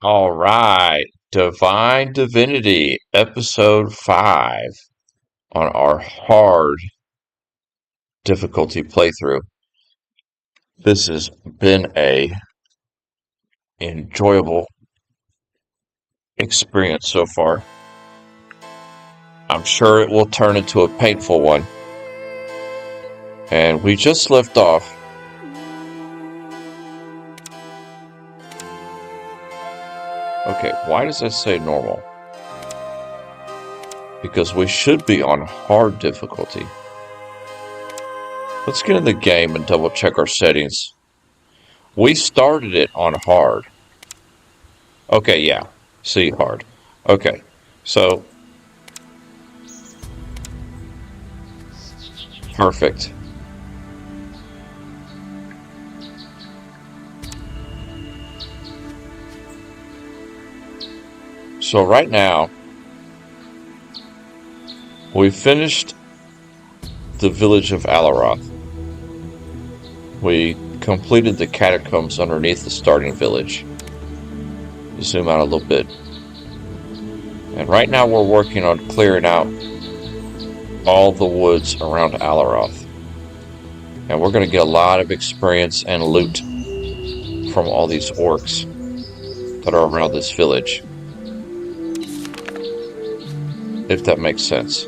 All right, Divine Divinity, episode 5 on our hard difficulty playthrough. This has been a enjoyable experience so far. I'm sure it will turn into a painful one. And we just left off. Okay, why does that say normal? Because we should be on hard difficulty. Let's get in the game and double check our settings. We started it on hard. Okay, yeah. See, hard. Okay, so perfect. So right now, we finished the village of Alaroth. We completed the catacombs underneath the starting village. Zoom out a little bit. And right now we're working on clearing out all the woods around Alaroth. And we're going to get a lot of experience and loot from all these orcs that are around this village. If that makes sense.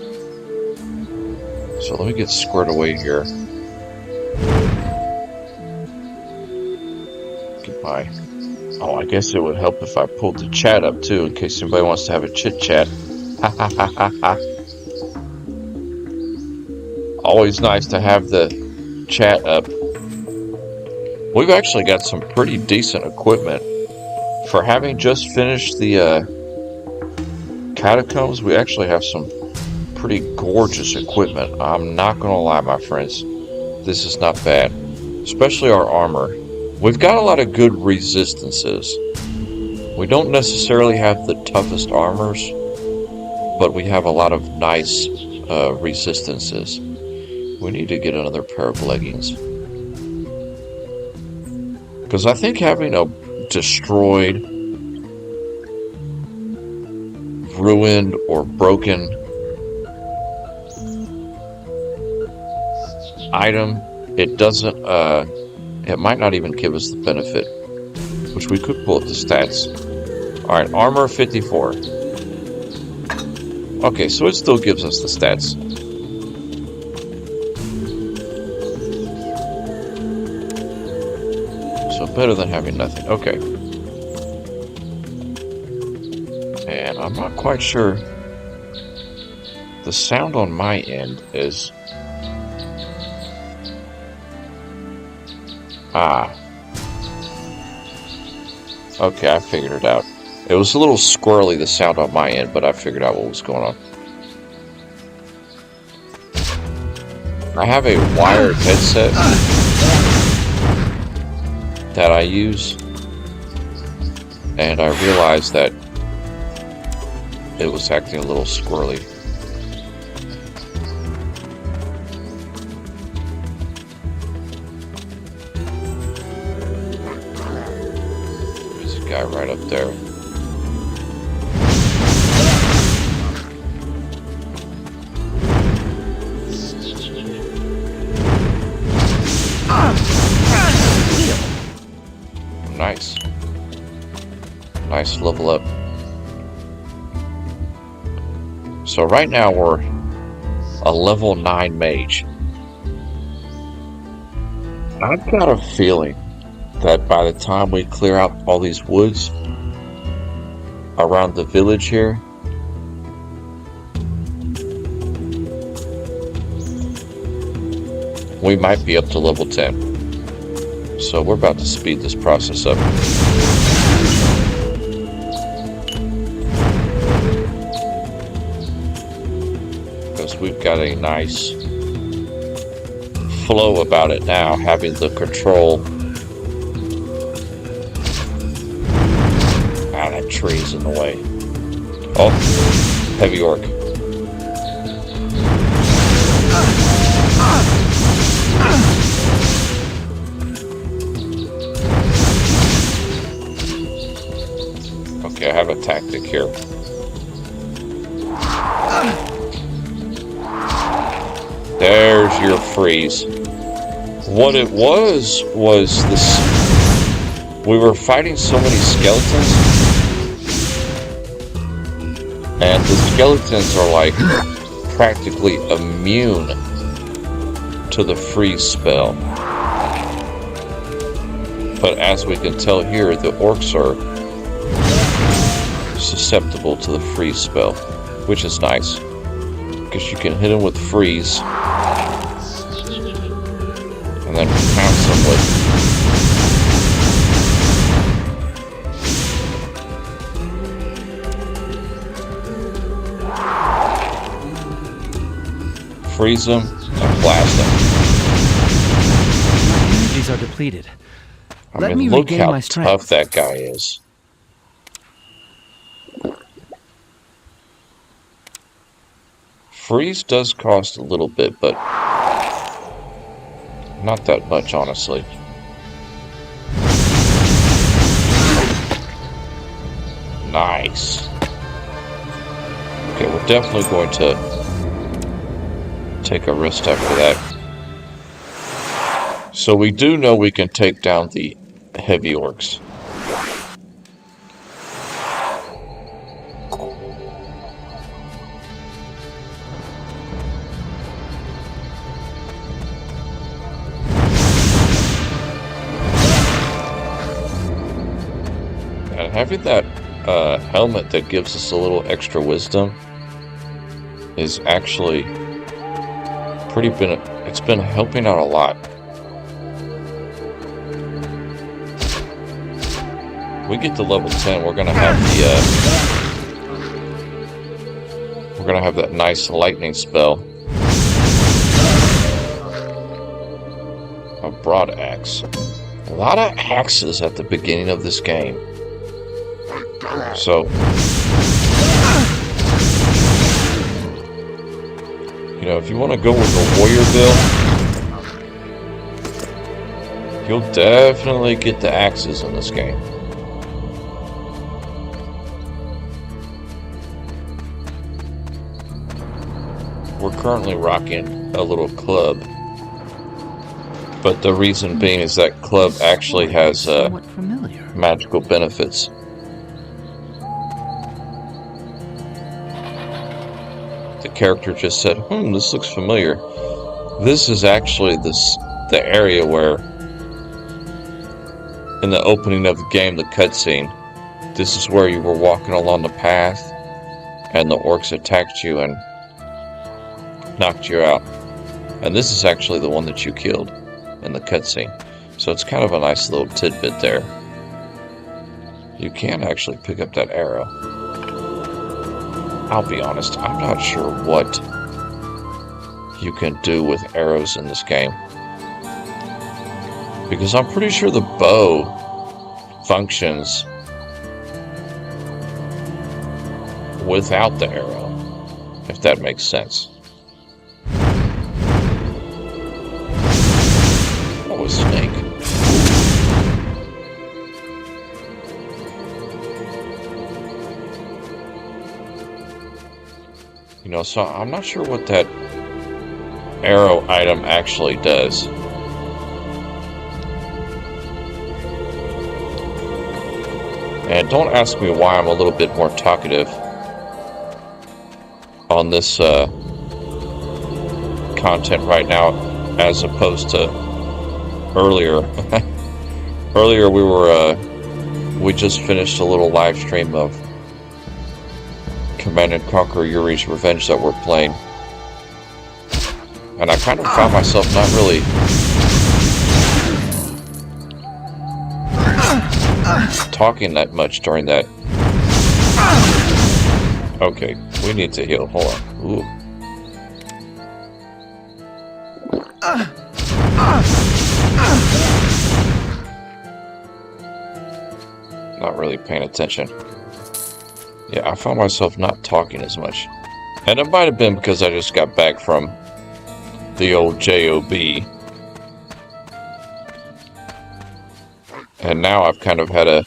So let me get squared away here. Goodbye. Oh, I guess it would help if I pulled the chat up too, in case anybody wants to have a chit chat. Always nice to have the chat up. We've actually got some pretty decent equipment. For having just finished the catacombs, we actually have some pretty gorgeous equipment. I'm not gonna lie, my friends. This is not bad. Especially our armor. We've got a lot of good resistances. We don't necessarily have the toughest armors, but we have a lot of nice resistances. We need to get another pair of leggings. Because I think having a destroyed, ruined, or broken item, it doesn't, it might not even give us the benefit, which we could pull up the stats. Alright, armor 54. Okay, so it still gives us the stats. So better than having nothing. Okay. And I'm not quite sure. The sound on my end is... Okay, I figured it out. It was a little squirrely, the sound on my end, but I figured out what was going on. I have a wired headset that I use, and I realized that it was acting a little squirrely. Guy right up there. Nice. Nice level up. So right now we're a level 9 mage. I've got a feeling that by the time we clear out all these woods around the village here, we might be up to level 10. So we're about to speed this process up. Because we've got a nice flow about it now, having the control. That tree's in the way. Oh, heavy orc. Okay, I have a tactic here. There's your freeze. What it was this. We were fighting so many skeletons, and the skeletons are like practically immune to the freeze spell. But as we can tell here, the orcs are susceptible to the freeze spell, which is nice, because you can hit them with freeze and then pounce them with freeze them and blast them. My energies are depleted. I mean, look how tough that guy is. Freeze does cost a little bit, but not that much, honestly. Nice. Okay, we're definitely going to take a rest after that. So we do know we can take down the heavy orcs. And having that helmet that gives us a little extra wisdom is actually it's been helping out a lot. We get to level 10, we're gonna have that nice lightning spell. A broad axe. A lot of axes at the beginning of this game. So you know, if you want to go with the warrior build, you'll definitely get the axes in this game. We're currently rocking a little club, but the reason being is that club actually has magical benefits. The character just said, this looks familiar. This is actually the area where, in the opening of the game, the cutscene, this is where you were walking along the path, and the orcs attacked you and knocked you out. And this is actually the one that you killed in the cutscene. So it's kind of a nice little tidbit there. You can actually pick up that arrow. I'll be honest, I'm not sure what you can do with arrows in this game. Because I'm pretty sure the bow functions without the arrow, if that makes sense. Oh, a snake. You know, so I'm not sure what that arrow item actually does. And don't ask me why I'm a little bit more talkative on this content right now as opposed to earlier. Earlier we just finished a little live stream of Command & Conquer Yuri's Revenge that we're playing. And I kind of found myself not really talking that much during that. Okay, we need to heal. Hold on. Ooh. Not really paying attention. Yeah, I found myself not talking as much. And it might have been because I just got back from the old JOB. And now I've kind of had a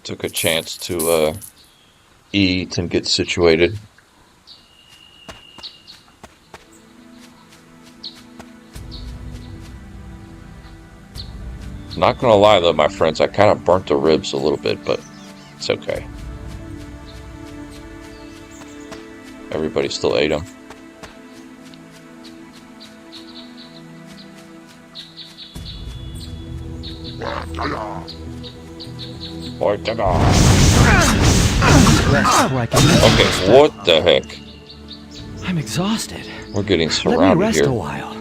Took a chance to eat and get situated. Not gonna lie though, my friends, I kind of burnt the ribs a little bit, but it's okay. Everybody still ate them. Okay, what the heck? I'm exhausted. We're getting Let me surrounded rest here. a while.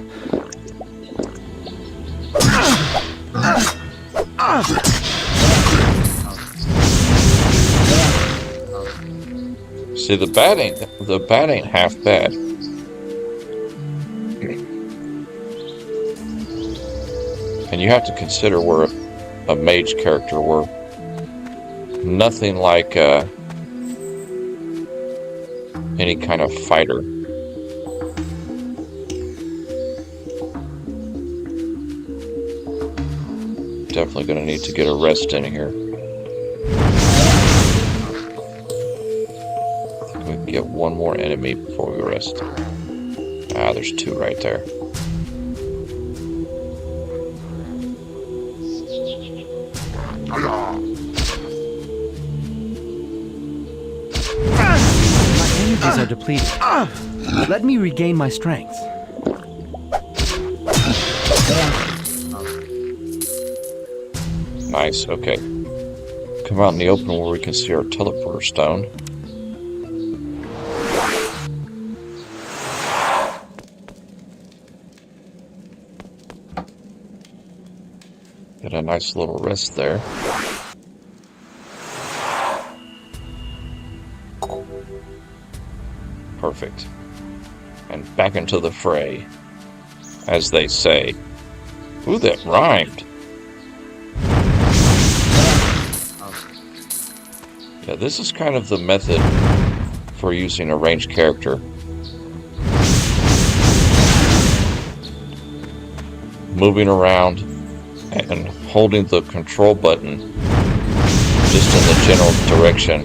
See, the bat ain't half bad. And you have to consider we're a mage character. We're nothing like any kind of fighter. Definitely going to need to get a rest in here. We can get one more enemy before we rest. Ah, there's two right there. My energies are depleted. Let me regain my strength. Nice, okay. Come out in the open where we can see our teleporter stone. Get a nice little rest there. Perfect. And back into the fray, as they say. Ooh, that rhymed. Yeah, this is kind of the method for using a ranged character. Moving around and holding the control button just in the general direction,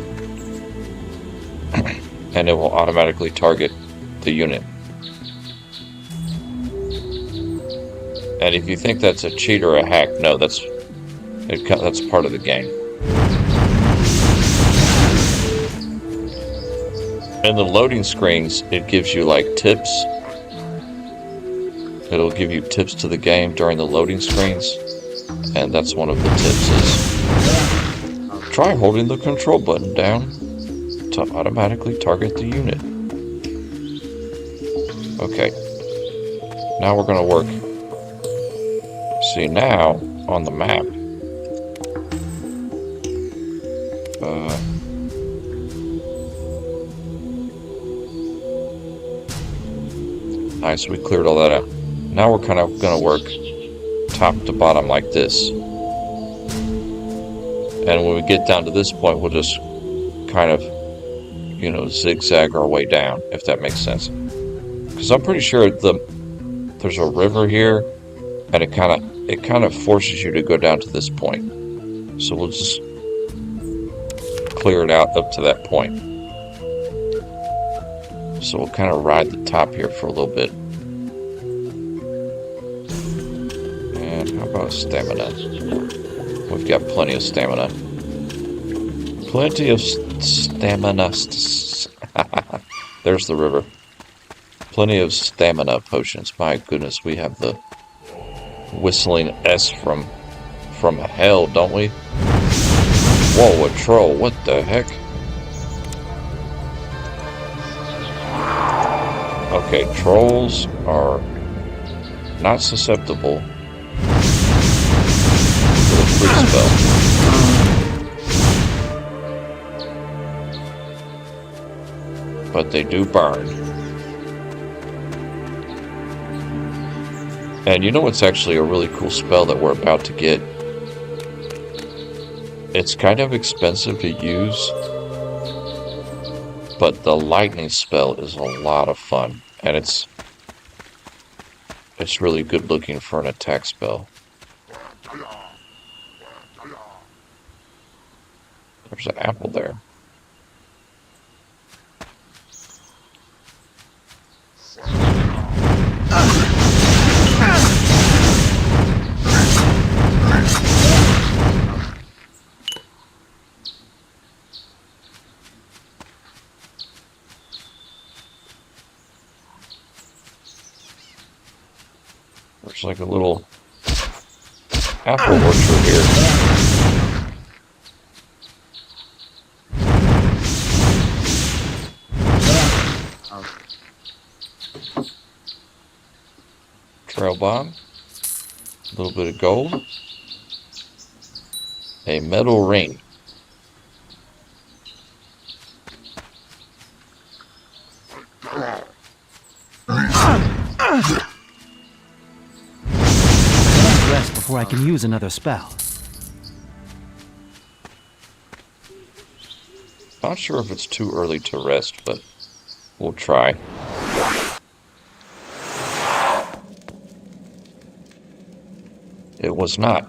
and it will automatically target the unit. And if you think that's a cheat or a hack, no, that's part of the game. In the loading screens, it gives you like tips. It'll give you tips to the game during the loading screens, and that's one of the tips is try holding the control button down to automatically target the unit. Okay, now we're going to work. See, now on the map, nice, we cleared all that out. Now we're kind of going to work top to bottom like this. And when we get down to this point, we'll just kind of, zigzag our way down, if that makes sense. Because I'm pretty sure there's a river here, and it kind of forces you to go down to this point. So we'll just clear it out up to that point. So we'll kind of ride the top here for a little bit. And how about stamina? We've got plenty of stamina. Plenty of stamina. There's the river. Plenty of stamina potions. My goodness, we have the whistling S from hell, don't we? Whoa, a troll. What the heck? Okay, trolls are not susceptible to the free spell. But they do burn. And you know what's actually a really cool spell that we're about to get? It's kind of expensive to use, but the lightning spell is a lot of fun, and it's really good looking for an attack spell. There's an apple there. There's like a little apple orchard here. Trail bomb. A little bit of gold. A metal ring. Rest before I can use another spell. Not sure if it's too early to rest, but we'll try. It was not.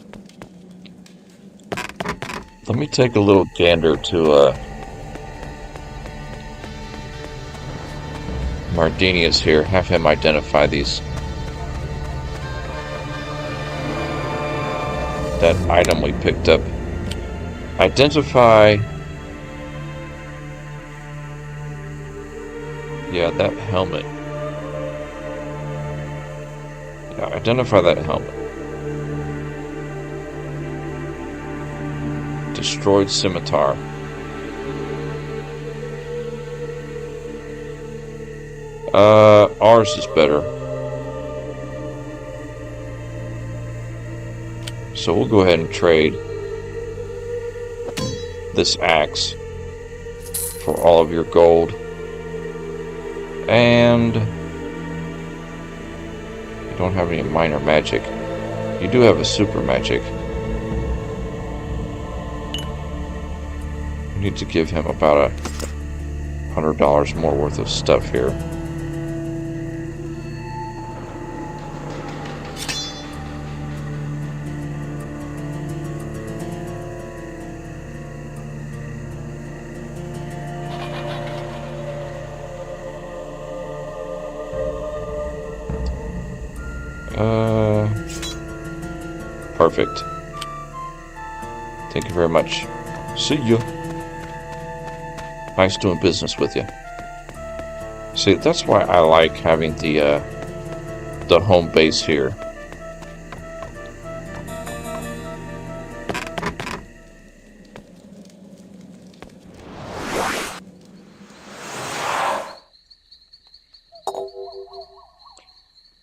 Let me take a little gander to Mardinius here. Have him identify these. That item we picked up. Identify. Yeah, that helmet. Yeah, identify that helmet. Destroyed scimitar. Ours is better. So we'll go ahead and trade this axe for all of your gold. And you don't have any minor magic. You do have a super magic. We need to give him about $100 more worth of stuff here. Perfect. Thank you very much. See ya. Nice doing business with you. See, that's why I like having the home base here.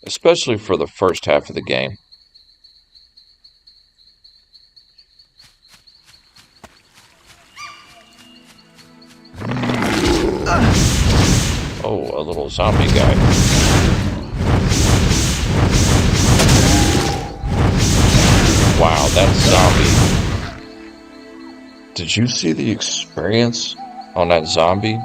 Especially for the first half of the game. Oh, a little zombie guy. Wow, that zombie. Did you see the experience on that zombie?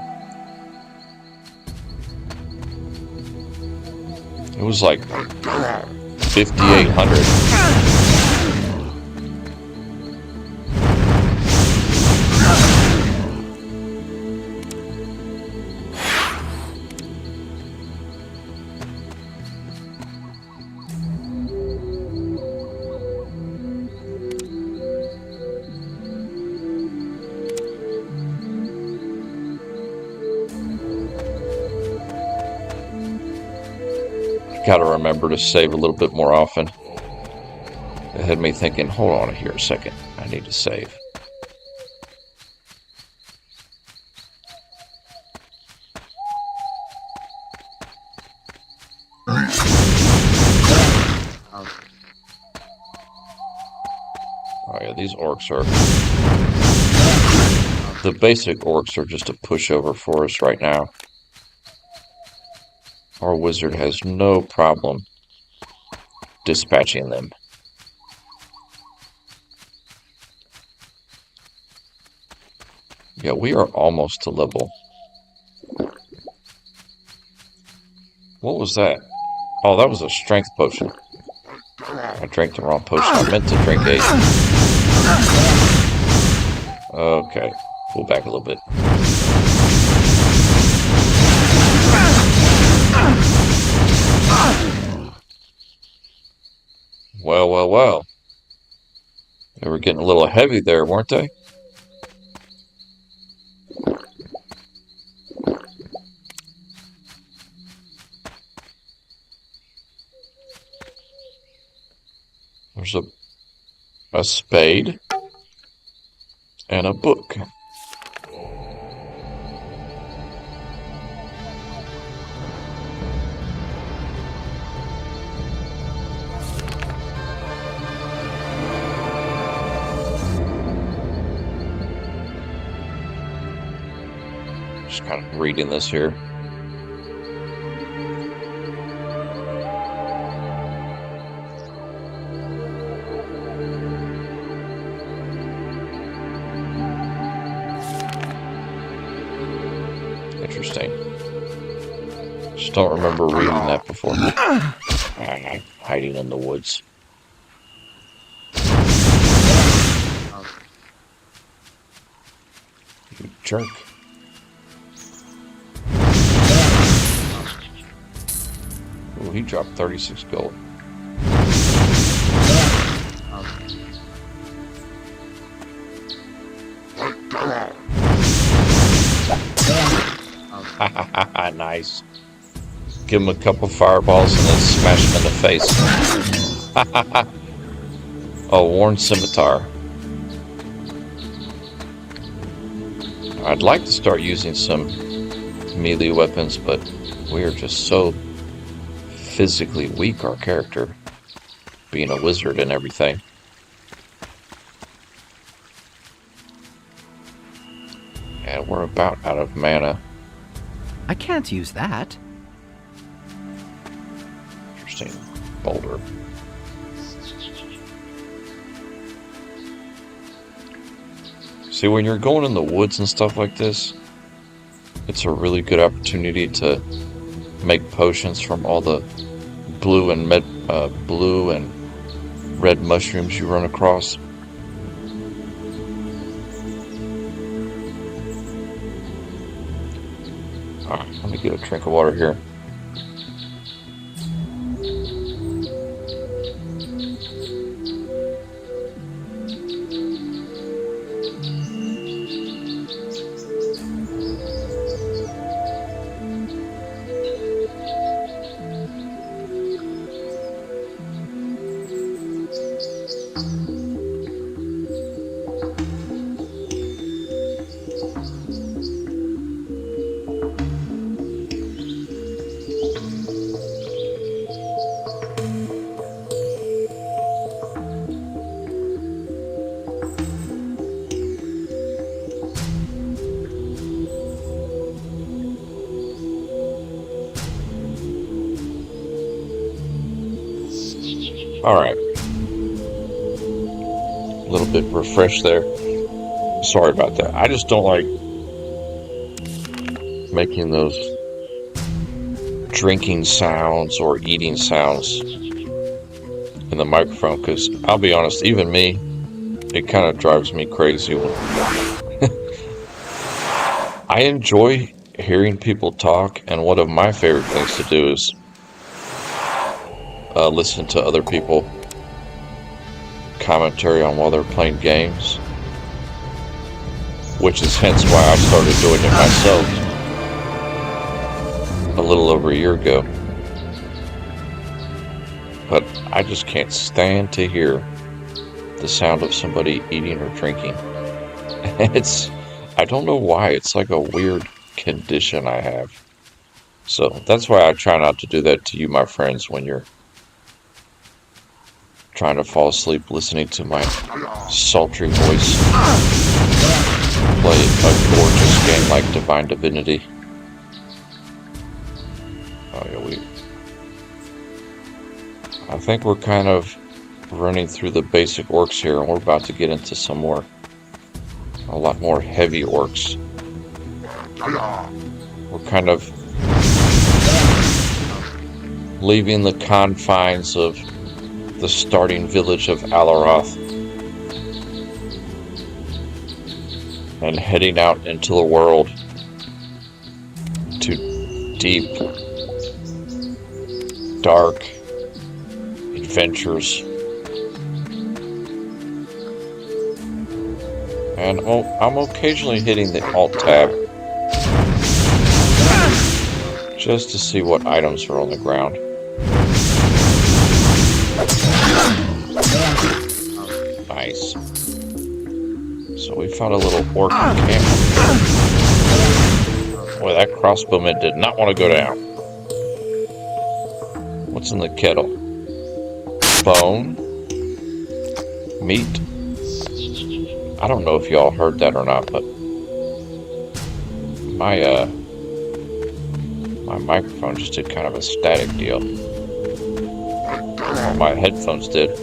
It was like 5,800. Gotta remember to save a little bit more often. It had me thinking, hold on here a second. I need to save. Oh yeah, these orcs are... The basic orcs are just a pushover for us right now. Our wizard has no problem dispatching them. Yeah, we are almost to level. What was that? Oh, that was a strength potion. I drank the wrong potion. I meant to drink a... Okay. Pull back a little bit. Well, well, well. They were getting a little heavy there, weren't they? There's a spade and a book. Just kind of reading this here. Interesting. Just don't remember reading that before. Hiding in the woods. You jerk. Ooh, he dropped 36 gold. Nice. Give him a couple fireballs and then smash him in the face. Oh, worn scimitar. I'd like to start using some melee weapons, but we are just so physically weak, our character, being a wizard and everything. And we're about out of mana. I can't use that. Interesting. Boulder. See, when you're going in the woods and stuff like this, it's a really good opportunity to make potions from all the blue and red mushrooms you run across. Alright, let me get a drink of water here. Alright. A little bit refreshed there. Sorry about that. I just don't like making those drinking sounds or eating sounds in the microphone, because I'll be honest, even me, it kind of drives me crazy. I enjoy hearing people talk, and one of my favorite things to do is listen to other people commentary on while they're playing games, which is hence why I started doing it myself a little over a year ago. But I just can't stand to hear the sound of somebody eating or drinking. I don't know why, it's like a weird condition I have. So that's why I try not to do that to you, my friends, when you're trying to fall asleep listening to my sultry voice play a gorgeous game like Divinity. Oh yeah, I think we're kind of running through the basic orcs here, and we're about to get into some more, a lot more heavy orcs. We're kind of leaving the confines of the starting village of Alaroth, and heading out into the world to deep, dark adventures. And I'm occasionally hitting the Alt tab just to see what items are on the ground. Nice. So we found a little orc camp. Boy, that crossbowman did not want to go down. What's in the kettle? Bone. Meat. I don't know if y'all heard that or not, but my microphone just did kind of a static deal. Well, my headphones did.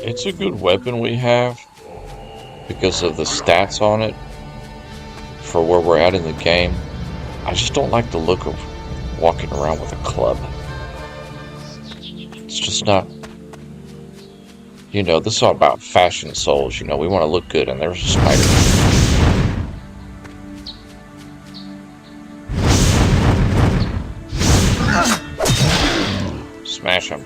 It's a good weapon we have because of the stats on it for where we're at in the game. I just don't like the look of walking around with a club. It's just not, this is all about fashion souls, we want to look good, and there's a spider. Smash him.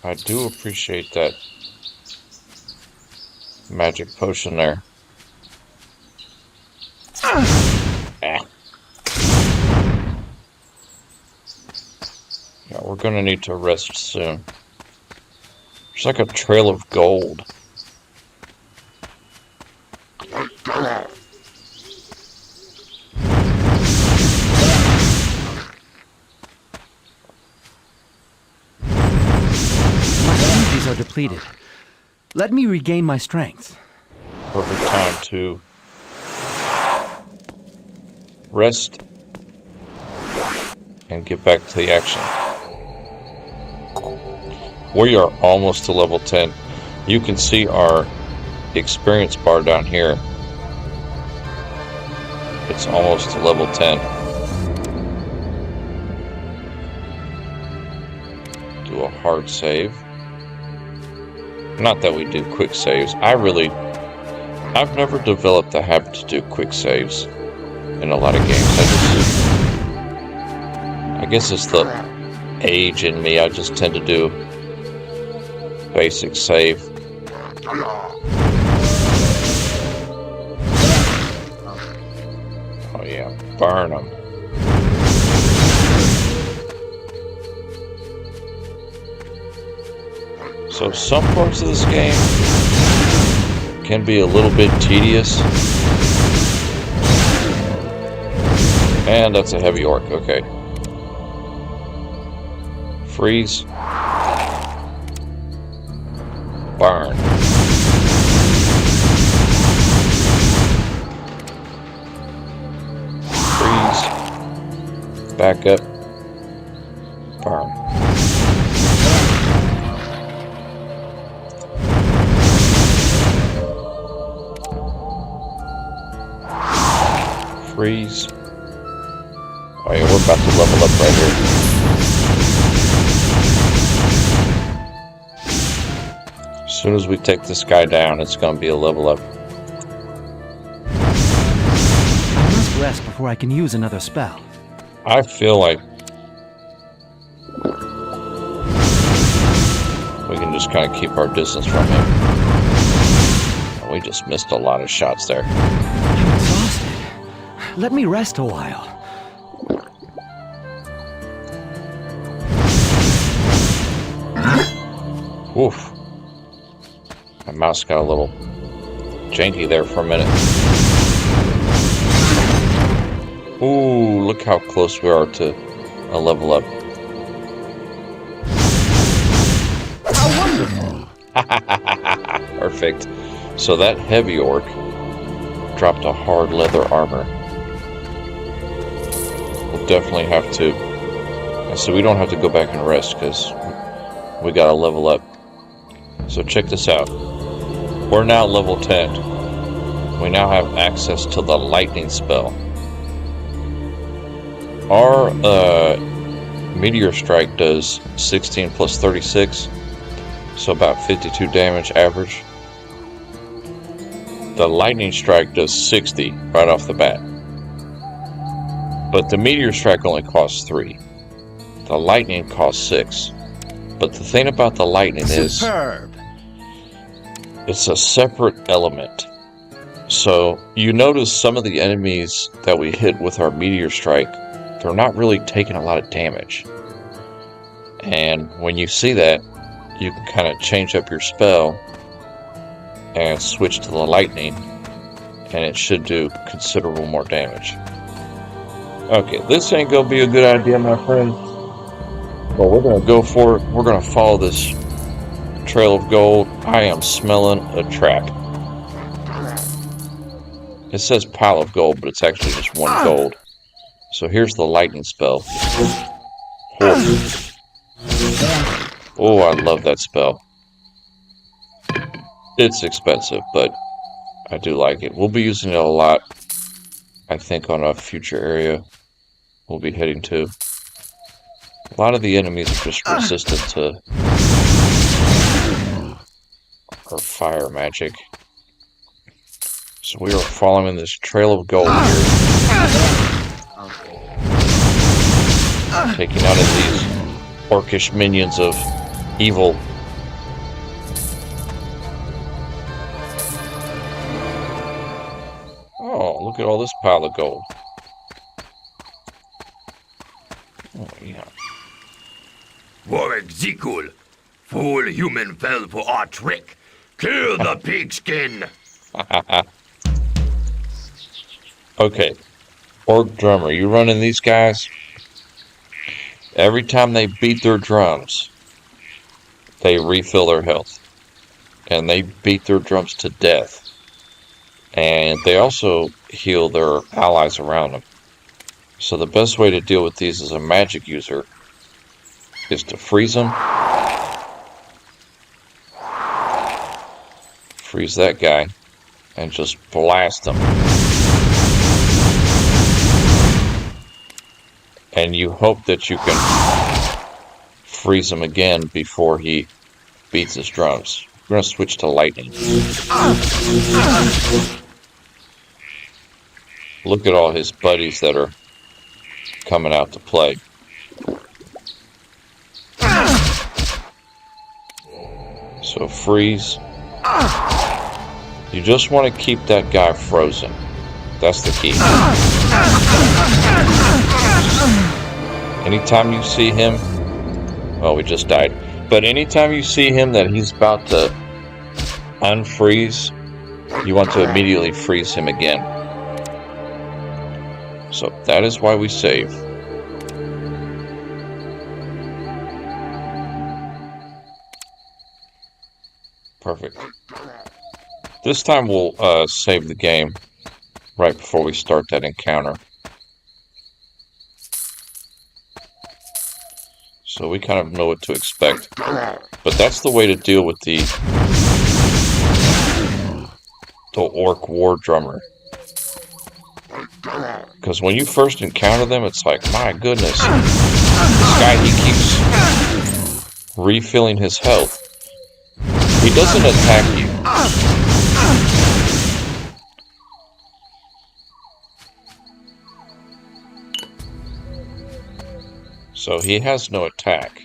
I do appreciate that magic potion there. Yeah, we're gonna need to rest soon. There's like a trail of gold. Are depleted. Let me regain my strength. Perfect time to rest and get back to the action. We are almost to level 10. You can see our experience bar down here. It's almost to level 10. Do a hard save. Not that we do quick saves. I've never developed the habit to do quick saves in a lot of games. I guess it's the age in me. I just tend to do basic save. Oh yeah, burn them. So some parts of this game can be a little bit tedious. And that's a heavy orc, okay. Freeze. Burn. Freeze. Back up. Burn. Freeze. Oh yeah, we're about to level up right here. As soon as we take this guy down, it's going to be a level up. I must rest before I can use another spell. I feel like we can just kind of keep our distance from him. We just missed a lot of shots there. I'm exhausted. Let me rest a while. Oof. My mouse got a little janky there for a minute. Ooh, look how close we are to a level up. How wonderful! Perfect. So that heavy orc dropped a hard leather armor. We'll definitely have to So we don't have to go back and rest because we gotta level up. So check this out. We're now level 10. We now have access to the lightning spell. Our meteor strike does 16 plus 36, so about 52 damage average. The lightning strike does 60 right off the bat. But the meteor strike only costs 3. The lightning costs 6. But the thing about the lightning Superb. is it's a separate element. So you notice some of the enemies that we hit with our meteor strike, they're not really taking a lot of damage. And when you see that, you can kind of change up your spell and switch to the lightning, and it should do considerable more damage. Okay, this ain't gonna be a good idea, my friend. But we're gonna go for it. We're gonna follow this trail of gold. I am smelling a trap. It says pile of gold, but it's actually just 1 gold. So here's the lightning spell. Oh, I love that spell. It's expensive, but I do like it. We'll be using it a lot, I think, on a future area we'll be heading to. A lot of the enemies are just resistant to our fire magic. So we are following this trail of gold here. Taking out these orcish minions of evil. Oh, look at all this pile of gold. Oh, yeah. Warwick Zikul, fool human fell for our trick. Kill the pigskin! Okay. Orc drummer, you running these guys? Every time they beat their drums, they refill their health. And they beat their drums to death. And they also heal their allies around them. So the best way to deal with these as a magic user is to freeze them. Freeze that guy. And just blast them. And you hope that you can freeze him again before he beats his drums. We're going to switch to lightning. Look at all his buddies that are coming out to play. So freeze. You just want to keep that guy frozen. That's the key. Anytime you see him, well, we just died. But anytime you see him that he's about to unfreeze, you want to immediately freeze him again. So that is why we save. Perfect. This time we'll save the game right before we start that encounter. So we kind of know what to expect. But that's the way to deal with the orc war drummer. Because when you first encounter them, it's like, my goodness, this guy, he keeps refilling his health. He doesn't attack you. So he has no attack.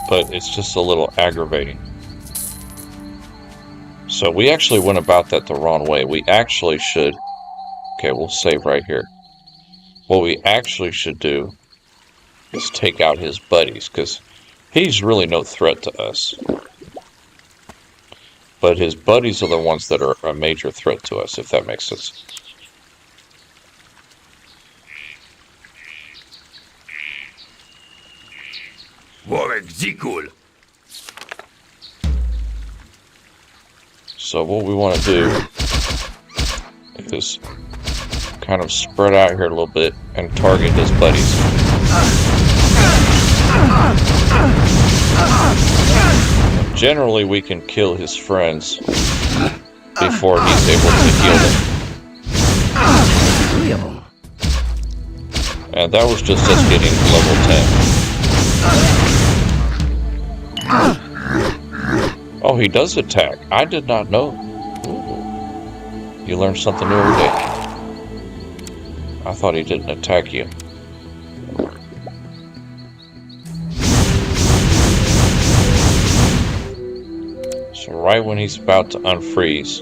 But it's just a little aggravating. So we actually went about that the wrong way. We actually should... Okay, we'll save right here. What we actually should do is take out his buddies, because he's really no threat to us. But his buddies are the ones that are a major threat to us, if that makes sense. Warwick Zikul. So what we want to do is kind of spread out here a little bit and target his buddies. Generally, we can kill his friends before he's able to heal them. And that was just us getting level 10. Oh, he does attack. I did not know. Ooh. You learn something new every day. I thought he didn't attack you. So right when he's about to unfreeze,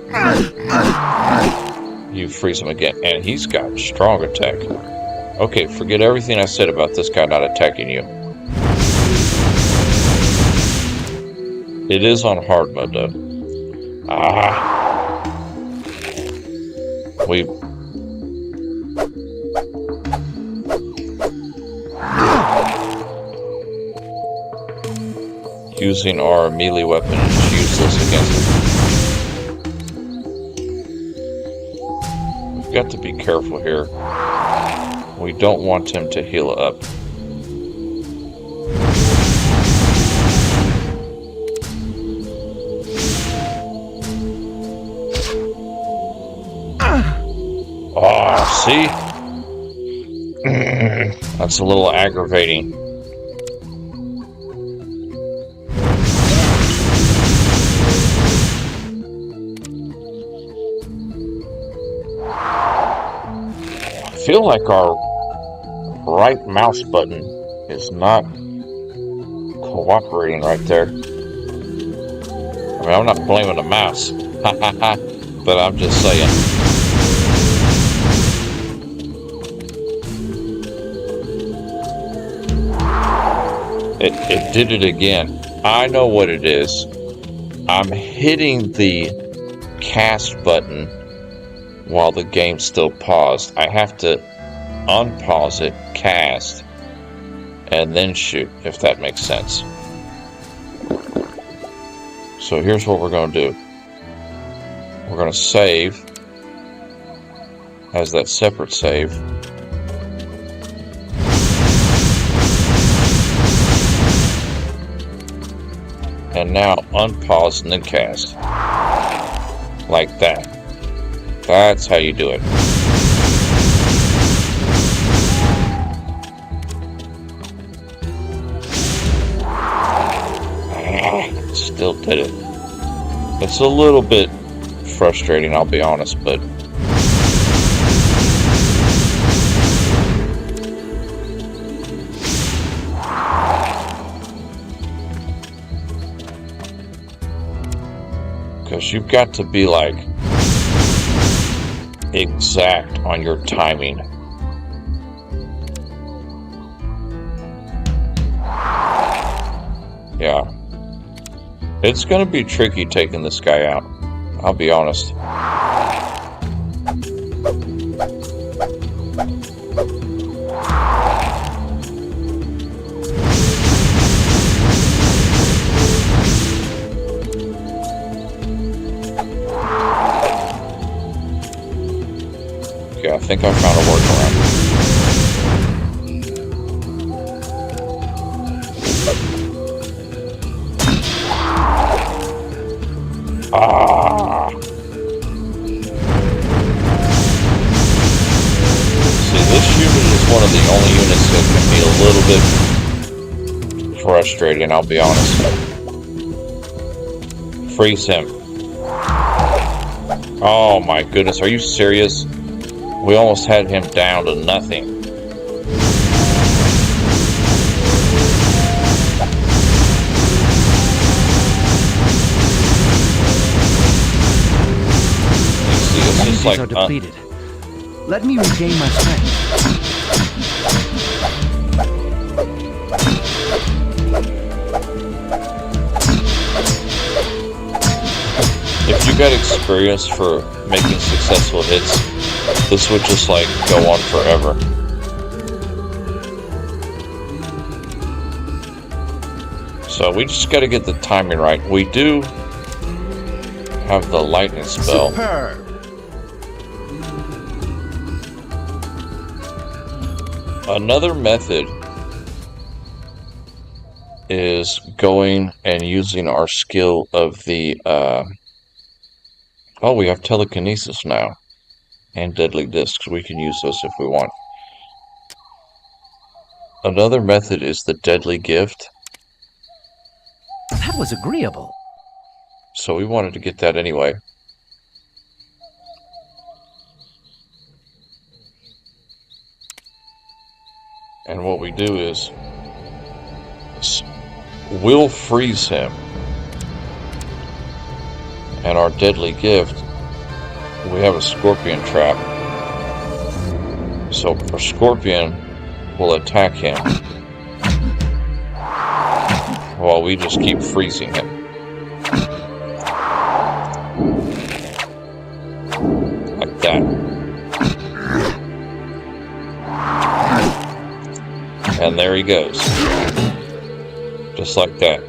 you freeze him again. And he's got strong attack. Okay, forget everything I said about this guy not attacking you. It is on hard mode, though. We... Using our melee weapon is useless against him. We've got to be careful here. We don't want him to heal up. Oh, see? That's a little aggravating. I feel like our right mouse button is not cooperating right there. I mean, I'm not blaming the mouse, but I'm just saying. It did it again. I know what it is. I'm hitting the cast button while the game's still paused. I have to unpause it, cast, and then shoot, if that makes sense. So here's what we're going to do. We're going to save as that separate save. And now unpause and then cast. Like that. That's how you do it. Still did it. It's a little bit frustrating, I'll be honest, but because you've got to be like exact on your timing. Yeah. It's going to be tricky taking this guy out. I'll be honest. Okay, I think I found a workaround. See, this unit is one of the only units that can be a little bit frustrating, I'll be honest. Freeze him. Oh my goodness, are you serious? We almost had him down to nothing. Energies are depleted. Let me regain my strength. If you got experience for making successful hits, this would just like go on forever. So we just got to get the timing right. We do have the lightning spell. Superb. Another method is going and using our skill of the, oh, we have telekinesis now, and deadly discs. We can use those if we want. Another method is the deadly gift. That was agreeable. So we wanted to get that anyway. And what we do is we'll freeze him. And our deadly gift, we have a scorpion trap. So our scorpion will attack him while we just keep freezing him. Like that. And there he goes. Just like that.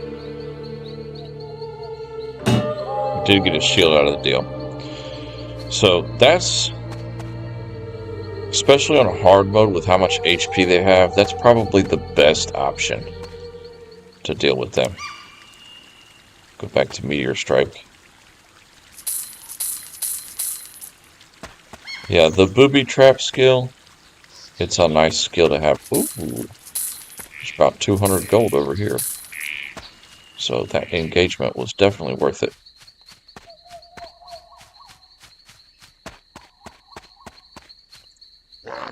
Did get his shield out of the deal. So that's, especially on a hard mode with how much HP they have, that's probably the best option to deal with them. Go back to Meteor Strike. Yeah, the booby trap skill, it's a nice skill to have. Ooh, there's about 200 gold over here. So that engagement was definitely worth it.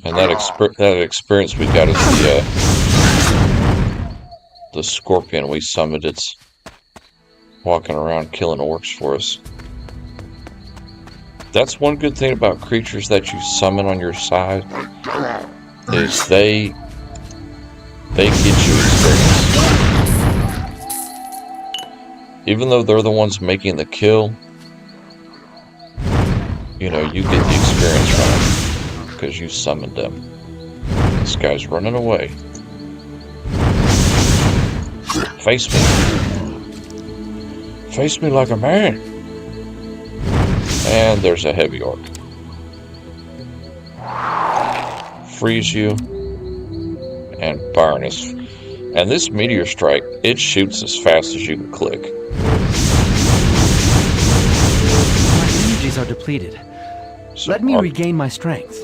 And that experience we got is the scorpion we summoned. It's walking around killing orcs for us. That's one good thing about creatures that you summon on your side, is they get you experience. Even though they're the ones making the kill, you know, you get the experience from them because you summoned them. This guy's running away. Face me. Face me like a man. And there's a heavy orc. Freeze you and burn us. And this meteor strike, it shoots as fast as you can click. My energies are depleted. So Let me regain my strength.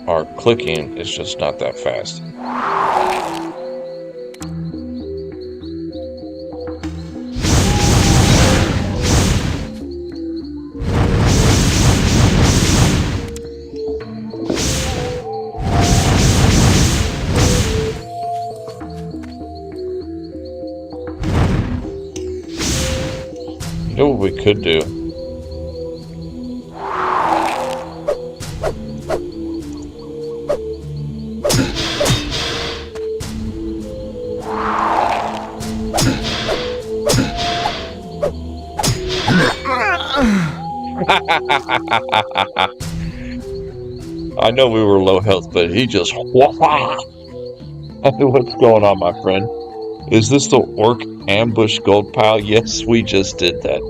Our clicking is just not that fast. You know what we could do? I know we were low health, but he just what's going on, my friend? Is this the orc ambush gold pile? Yes, we just did that.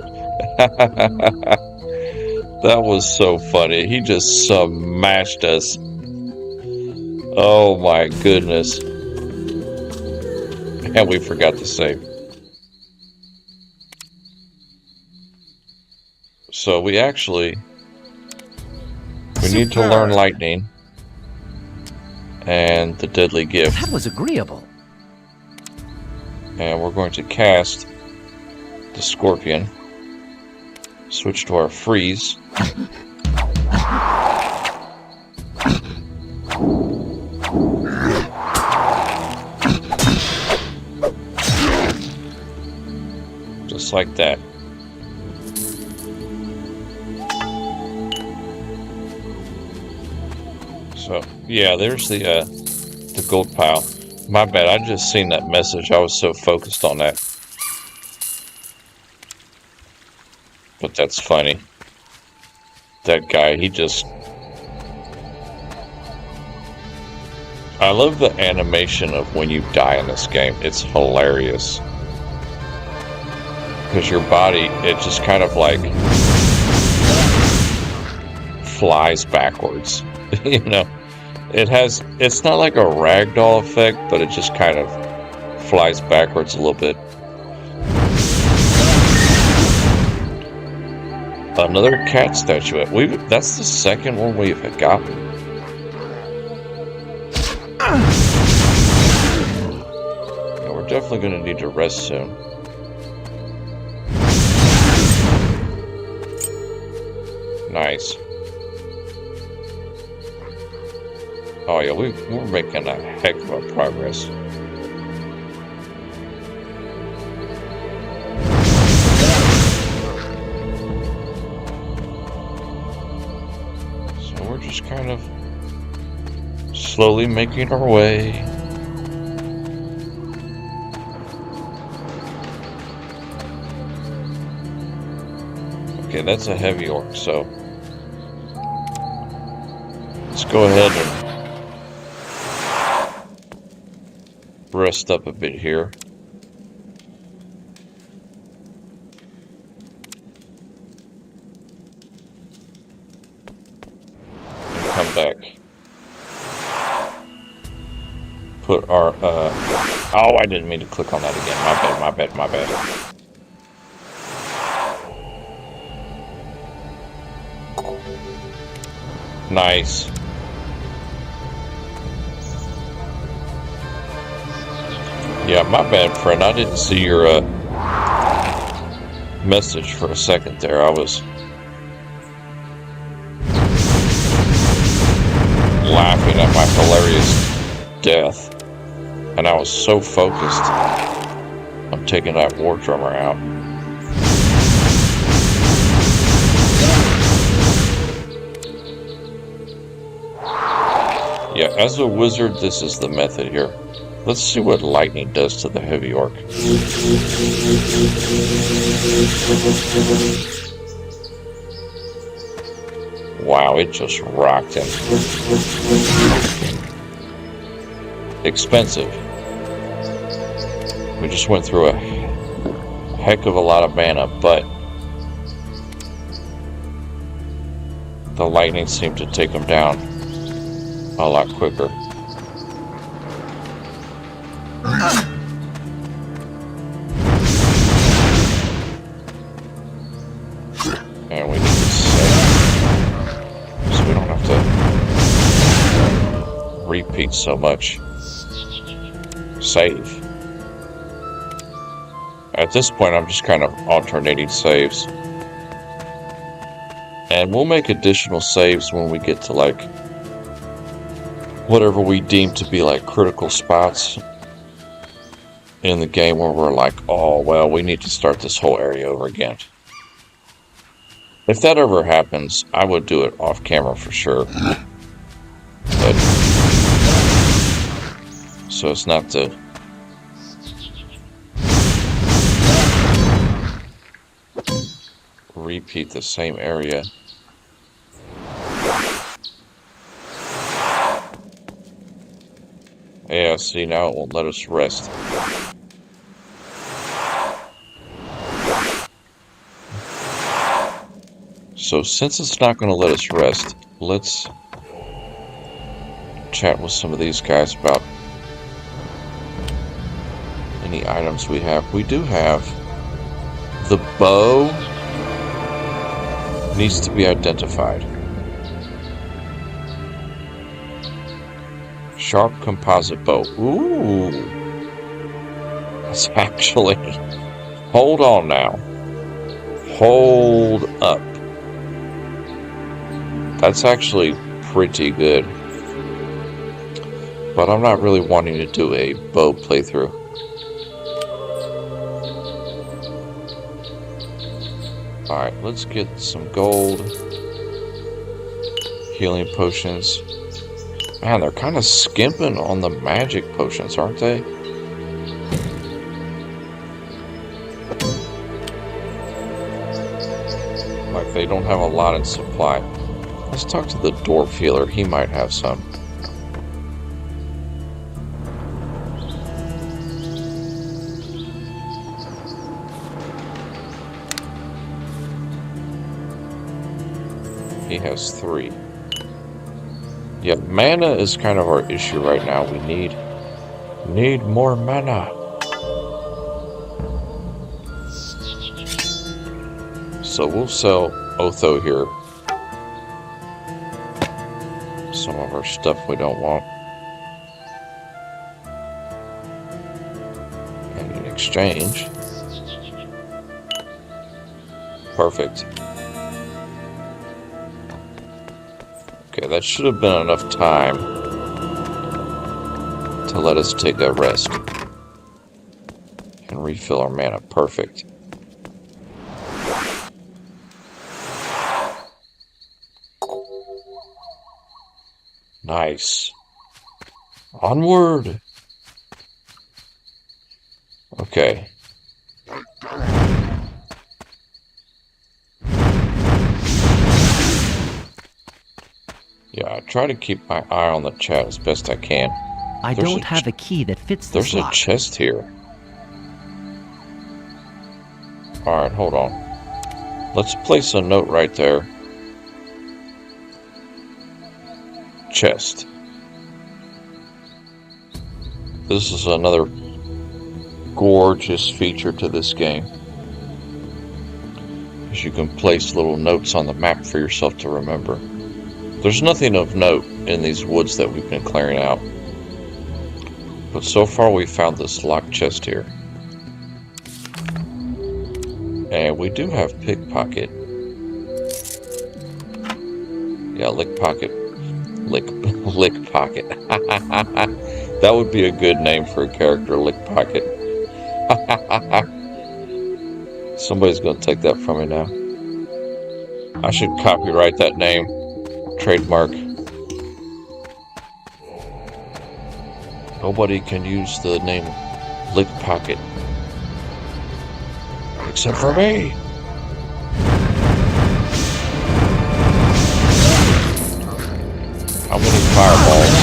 That was so funny. He just smashed us. Oh my goodness. And we forgot to save. So we need to learn lightning and the deadly gift. That was agreeable. And we're going to cast the scorpion. Switch to our freeze. Just like that. So, yeah, there's the gold pile. My bad, I just seen that message. I was so focused on that. But that's funny. That guy, he just... I love the animation of when you die in this game. It's hilarious. Because your body, it just kind of like... flies backwards. You know? it's not like a ragdoll effect, but it just kind of flies backwards a little bit. Another cat statuette. That's the second one we've gotten. Yeah, we're definitely going to need to rest soon. Nice. Oh yeah, we're making a heck of a progress. So we're just kind of slowly making our way. Okay, that's a heavy orc, so let's go ahead and rest up a bit here. And come back. Put our, oh, I didn't mean to click on that again. My bad. Nice. Yeah, my bad, friend. I didn't see your message for a second there. I was laughing at my hilarious death, and I was so focused on taking that war drummer out. Yeah, as a wizard, this is the method here. Let's see what lightning does to the heavy orc. Wow, it just rocked him. Expensive. We just went through a heck of a lot of mana, but the lightning seemed to take him down a lot quicker. And we need to save, so we don't have to repeat so much. Save. At this point, I'm just kind of alternating saves. And we'll make additional saves when we get to, like, whatever we deem to be, like, critical spots in the game where we're like, oh, well, we need to start this whole area over again. If that ever happens, I would do it off camera for sure. But, so it's not to repeat the same area. Yeah, see, now it won't let us rest. So since it's not going to let us rest, let's chat with some of these guys about any items we have. We do have the bow needs to be identified. Sharp composite bow. Ooh. That's actually... Hold on now. Hold up. That's actually pretty good. But I'm not really wanting to do a bow playthrough. Alright, let's get some gold. Healing potions. Man, they're kind of skimping on the magic potions, aren't they? Like they don't have a lot in supply. Let's talk to the dwarf healer. He might have some. He has 3. Yeah, mana is kind of our issue right now. We need more mana. So we'll sell Otho here. Some of our stuff we don't want. And in exchange... Perfect. Okay, that should have been enough time to let us take a rest and refill our mana. Perfect. Nice. Onward. Okay. Yeah, I try to keep my eye on the chat as best I can. I don't have a key that fits this There's a lock. chest here. Alright, hold on. Let's place a note right there. Chest. This is another gorgeous feature to this game. As you can place little notes on the map for yourself to remember. There's nothing of note in these woods that we've been clearing out. But so far we found this locked chest here. And we do have pickpocket. Yeah, lick pocket. Lick pocket. That would be a good name for a character, lick pocket. Somebody's gonna take that from me now. I should copyright that name. Trademark. Nobody can use the name Lick Pocket. Except for me. How many fireballs?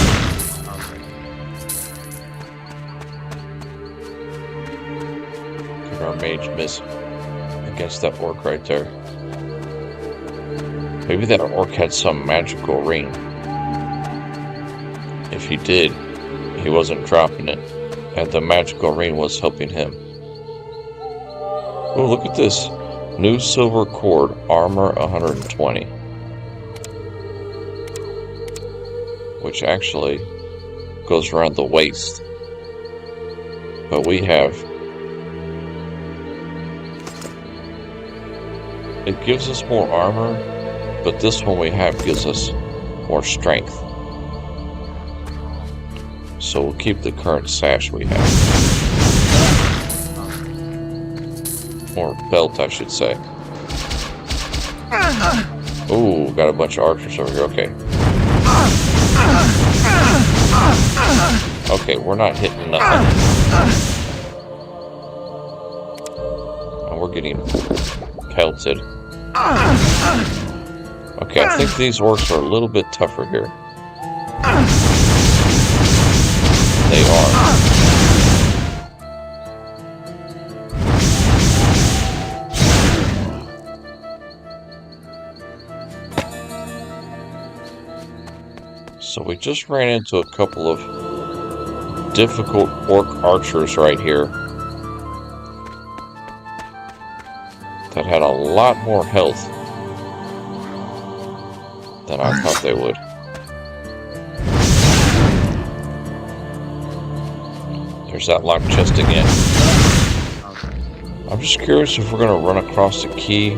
Could our mage miss against that orc right there? Maybe that orc had some magical ring. If he did, he wasn't dropping it, and the magical ring was helping him. Oh, look at this. New silver cord, armor 120. Which actually goes around the waist. But we have... It gives us more armor, but this one we have gives us more strength. So we'll keep the current sash we have. Or belt, I should say. Ooh, got a bunch of archers over here. Okay. Okay, we're not hitting nothing. And we're getting pelted. Okay, I think these orcs are a little bit tougher here. They are. So we just ran into a couple of difficult orc archers right here that had a lot more health than I thought they would. There's that locked chest again. I'm just curious if we're going to run across a key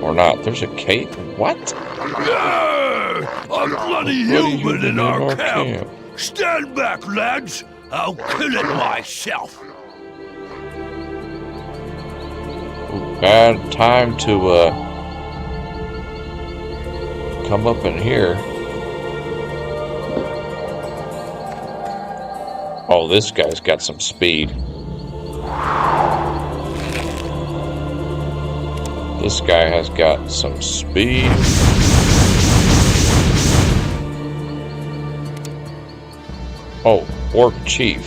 or not. There's a cave? What? A bloody human in our camp! Stand back, lads! I'll kill it myself! Bad time to come up in here. Oh, this guy's got some speed. This guy has got some speed. Oh, Orc Chief.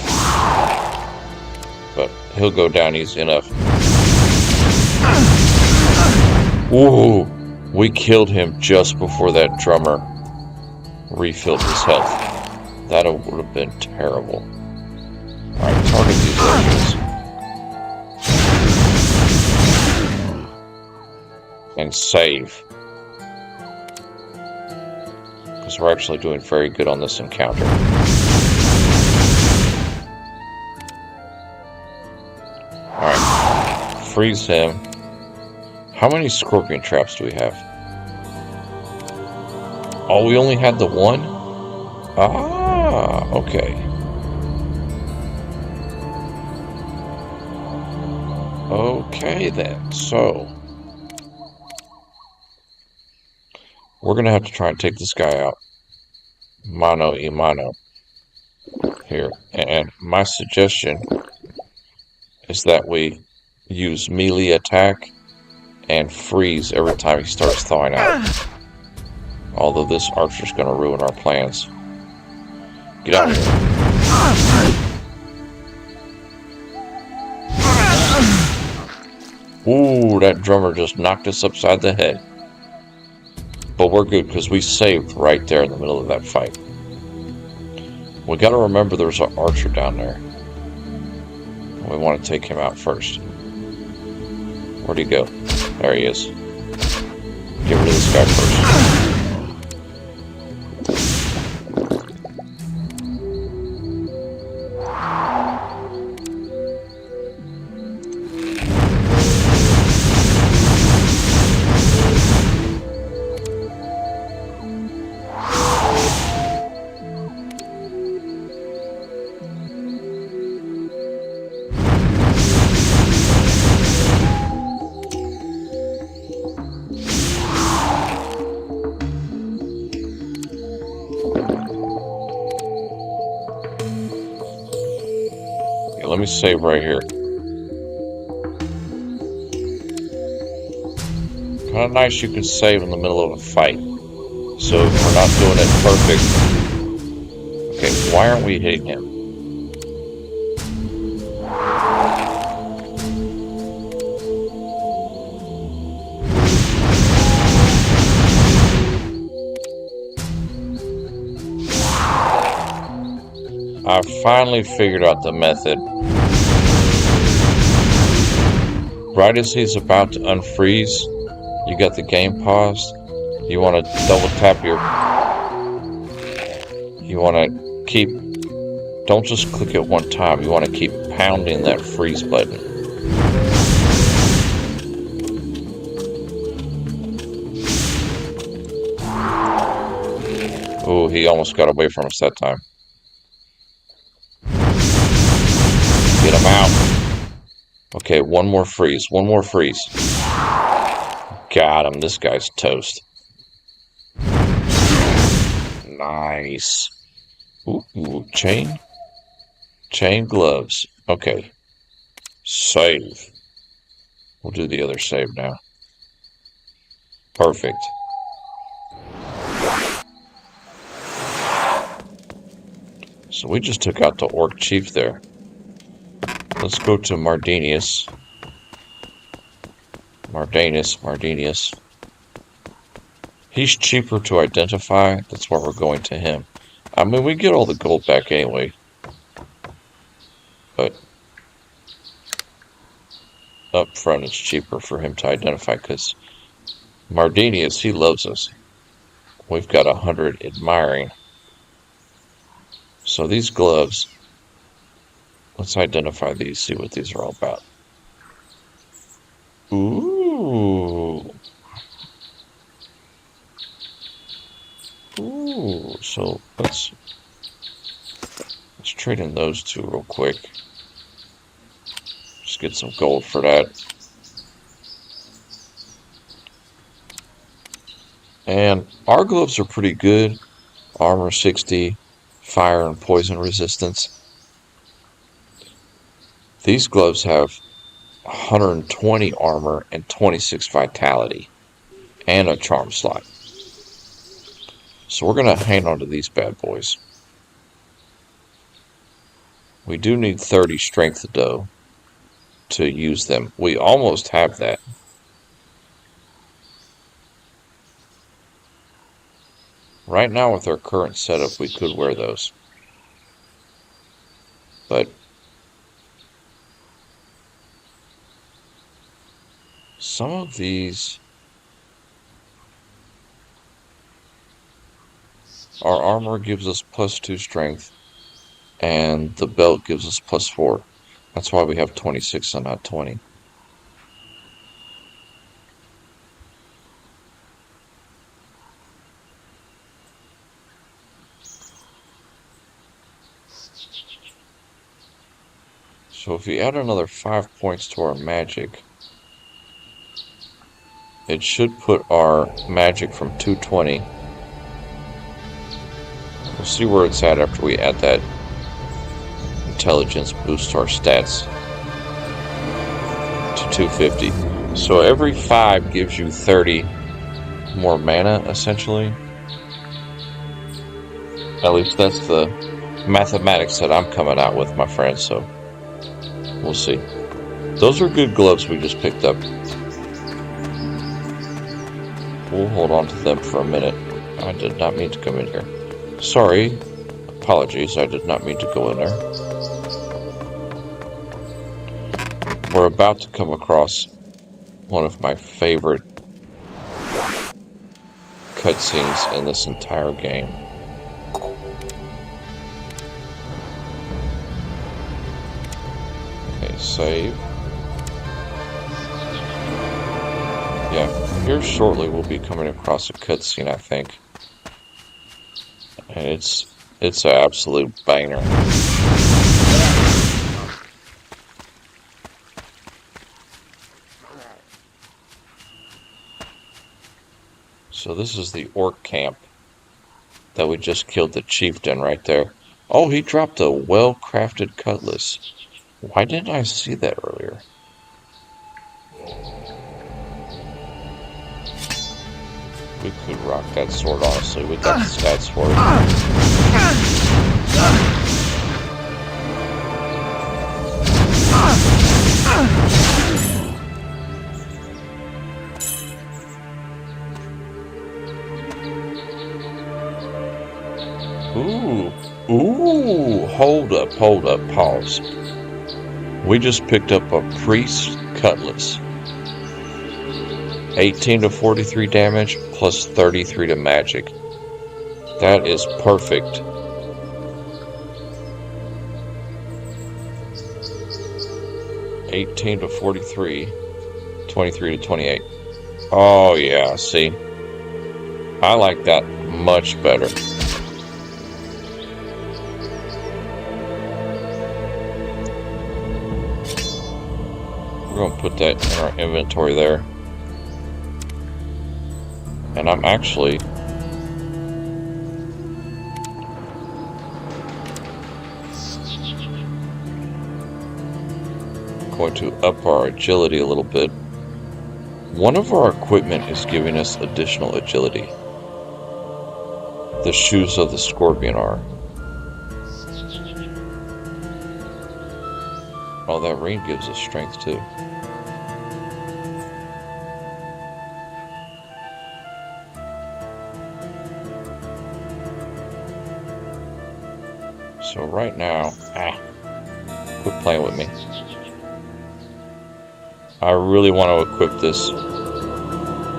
But he'll go down easy enough. Ooh, we killed him just before that drummer refilled his health. That would have been terrible. Alright, target these areas. And save. Because we're actually doing very good on this encounter. Alright, freeze him. How many scorpion traps do we have? Oh, we only had the one? Ah, okay. Okay then, so we're gonna have to try and take this guy out. Mano a mano. Here. And my suggestion is that we use melee attack and freeze every time he starts thawing out. Although this archer's going to ruin our plans. Get out of here. Ooh, that drummer just knocked us upside the head. But we're good because we saved right there in the middle of that fight. We got to remember there's an archer down there. We want to take him out first. Where'd he go? There he is. Get rid of this guy first. Let me save right here. Kind of nice you can save in the middle of a fight. So if we're not doing it perfect. Okay, why aren't we hitting him? I finally figured out the method. Right as he's about to unfreeze, you got the game paused. You want to double tap your... You want to keep... Don't just click it one time. You want to keep pounding that freeze button. Oh, he almost got away from us that time. Get him out. Okay, one more freeze. One more freeze. Got him. This guy's toast. Nice. Ooh, chain. Chain gloves. Okay. Save. We'll do the other save now. Perfect. So we just took out the orc chief there. Let's go to Mardinius. Mardinius. He's cheaper to identify. That's why we're going to him. I mean, we get all the gold back anyway. But up front, it's cheaper for him to identify because Mardinius, he loves us. We've got 100 admiring. So these gloves, let's identify these, see what these are all about. Ooh. So let's trade in those two real quick. Just get some gold for that. And our gloves are pretty good. Armor 60, fire and poison resistance. These gloves have 120 armor and 26 vitality. And a charm slot. So we're going to hang on to these bad boys. We do need 30 strength though to use them. We almost have that. Right now, with our current setup, we could wear those. But some of these, our armor gives us +2 strength, and the belt gives us +4. That's why we have 26 and not 20. So if we add another 5 points to our magic, it should put our magic from 220. We'll see where it's at after we add that intelligence boost to our stats to 250. So every 5 gives you 30 more mana, essentially. At least that's the mathematics that I'm coming out with, my friends, so we'll see. Those are good gloves we just picked up. We'll hold on to them for a minute. I did not mean to come in here. Sorry. Apologies, I did not mean to go in there. We're about to come across one of my favorite cutscenes in this entire game. Okay, save. Yeah, here shortly we'll be coming across a cutscene, I think. And it's an absolute banger. So this is the orc camp that we just killed the chieftain right there. Oh, he dropped a well-crafted cutlass. Why didn't I see that earlier? We could rock that sword, honestly. We got the stats for it. Ooh, hold up, pause. We just picked up a priest cutlass. 18 to 43 damage plus 33 to magic. That is perfect. (18 to 43, 23 to 28). Oh yeah, see? I like that much better. We're going to put that in our inventory there. And I'm actually going to up our agility a little bit. One of our equipment is giving us additional agility. The shoes of the scorpion are. Oh, that ring gives us strength too. So right now, quit playing with me. I really want to equip this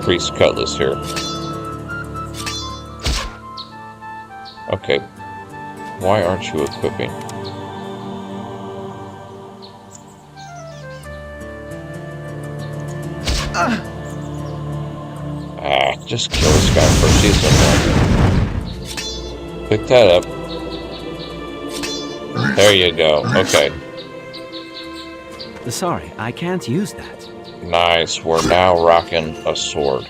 priest cutlass here. Okay, why aren't you equipping? Just kill this guy first. He's in there. Pick that up. There you go. Okay. Sorry, I can't use that. Nice. We're now rocking a sword.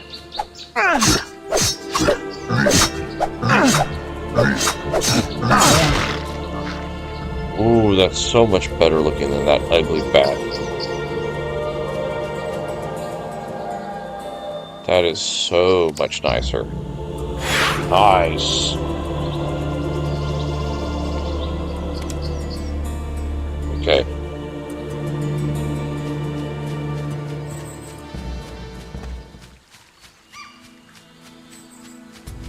Ooh, that's so much better looking than that ugly bat. That is so much nicer. Nice. Okay.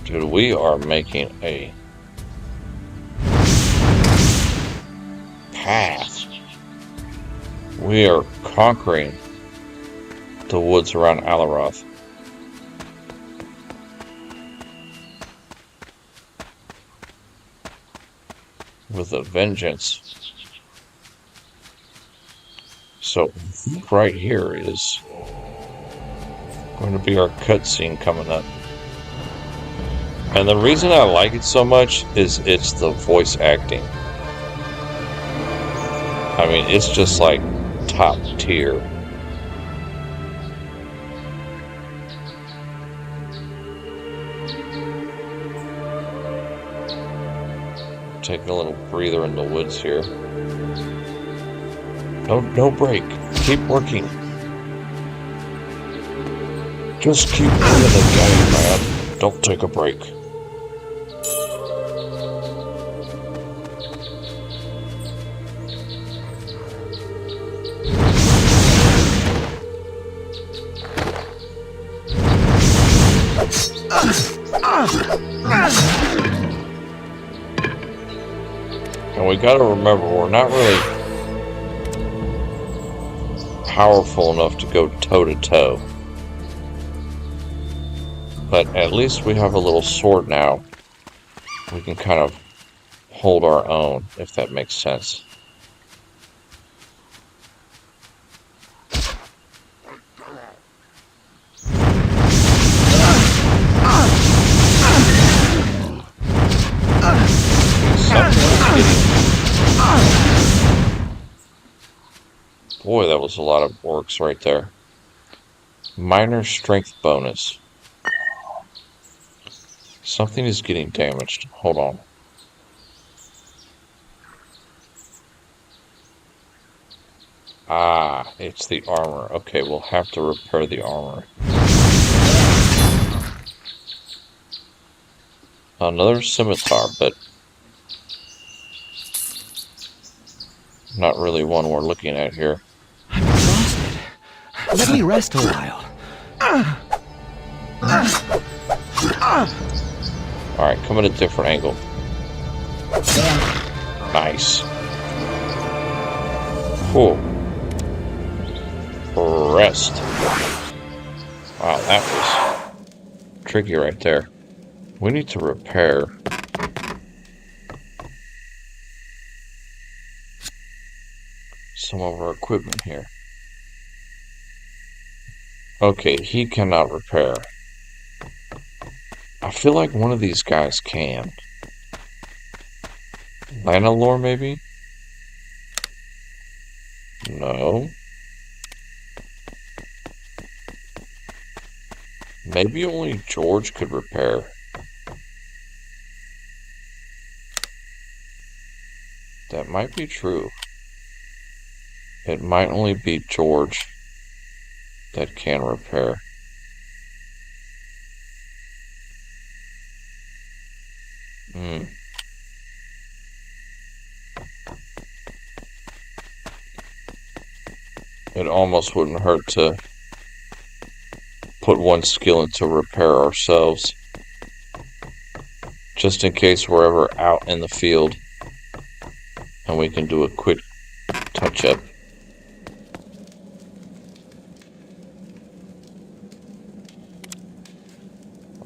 Dude, we are making a path. We are conquering the woods around Alaroth. With a vengeance. So, right here is going to be our cutscene coming up. And the reason I like it so much is it's the voice acting. I mean, it's just like top tier. Taking a little breather in the woods here. No break. Keep working. Just keep moving the game, man. Don't take a break. And we gotta remember, we're not really powerful enough to go toe-to-toe. But at least we have a little sword now. We can kind of hold our own, if that makes sense. Boy, that was a lot of orcs right there. Minor strength bonus. Something is getting damaged. Hold on. Ah, it's the armor. Okay, we'll have to repair the armor. Another scimitar, but not really one we're looking at here. I'm exhausted. Let me rest a while. Alright, come at a different angle. Nice. Cool. Rest. Wow, that was tricky right there. We need to repair. Some of our equipment here. Okay, he cannot repair. I feel like one of these guys can. Lanalore, maybe? No. Maybe only George could repair. That might be true. It might only be George that can repair. It almost wouldn't hurt to put one skill into repair ourselves. Just in case we're ever out in the field and we can do a quick touch-up.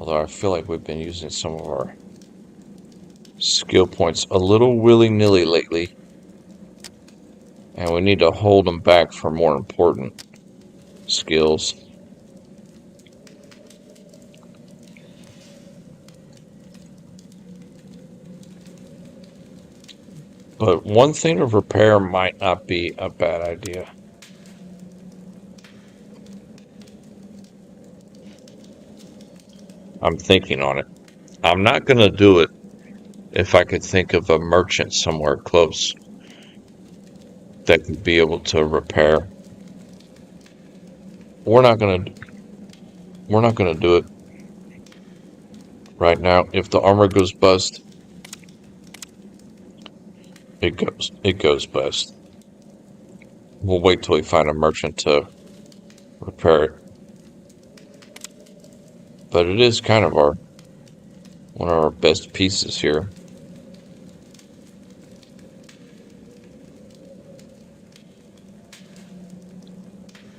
Although I feel like we've been using some of our skill points a little willy-nilly lately. And we need to hold them back for more important skills. But one thing of repair might not be a bad idea. I'm thinking on it. I'm not going to do it if I could think of a merchant somewhere close that could be able to repair. We're not going to do it right now. If the armor goes bust, it goes bust. We'll wait till we find a merchant to repair it. But it is kind of our One of our best pieces here.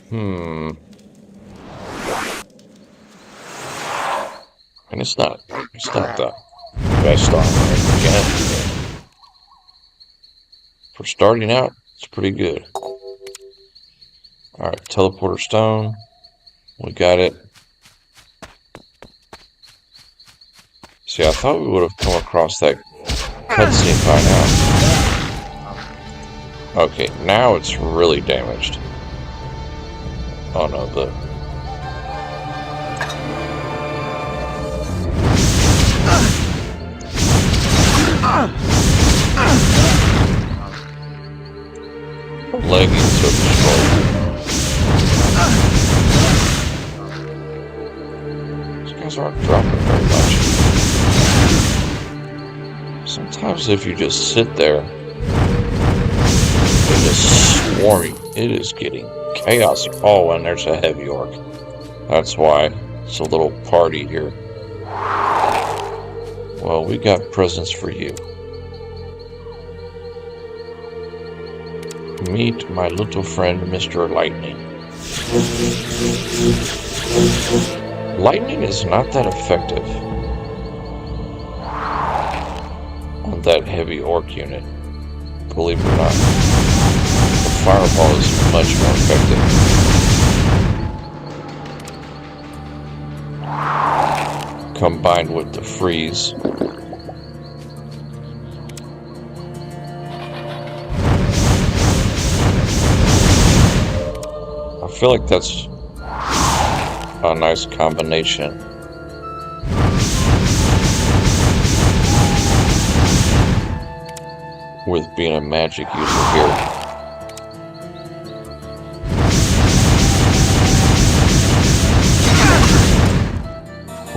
And it's not the best armor again. For starting out, it's pretty good. Alright, teleporter stone. We got it. See, I thought we would have come across that cutscene by now. Okay, now it's really damaged. Oh no, the leggings are destroyed. These guys aren't dropping very much. Sometimes if you just sit there, they're just swarming. It is getting chaos. Oh, and there's a heavy orc. That's why it's a little party here. Well, we got presents for you. Meet my little friend, Mr. Lightning. Lightning is not that effective on that heavy orc unit, believe it or not. The fireball is much more effective. Combined with the freeze. I feel like that's a nice combination. With being a magic user here.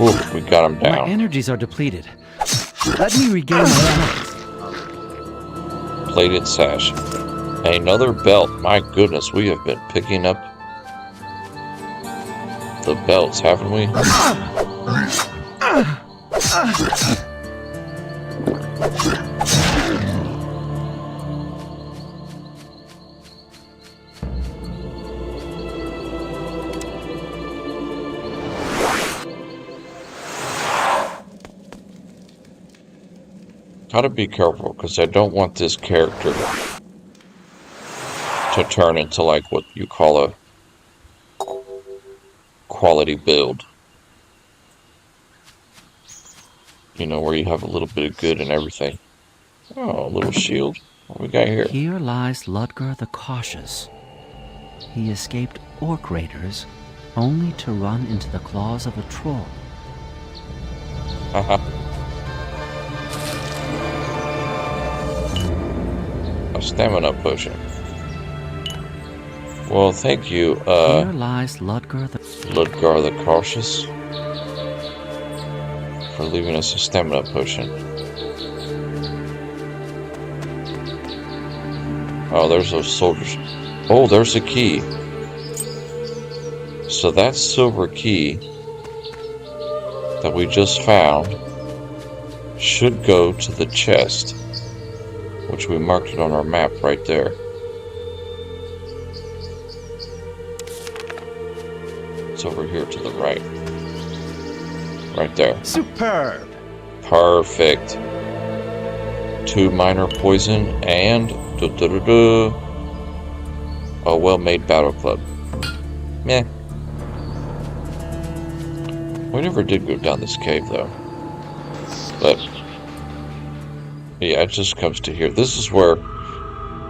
Ooh, we got him down. My energies are depleted. Let me regain my strength. Plated sash. Another belt. My goodness, we have been picking up the belts, haven't we? Gotta be careful, because I don't want this character to turn into like what you call a quality build. You know, where you have a little bit of good and everything. Oh, a little shield. What we got here? Here lies Ludger the Cautious. He escaped orc raiders only to run into the claws of a troll. A stamina potion. Well, thank you, Here lies Ludger the Cautious, for leaving us a stamina potion. Oh, there's those soldiers. Oh, there's a key. So that silver key that we just found should go to the chest, which we marked it on our map right there. It's over here to the right. Right there. Superb! Perfect. 2 minor poison and a well-made battle club. Meh. We never did go down this cave though. But yeah, it just comes to here. This is where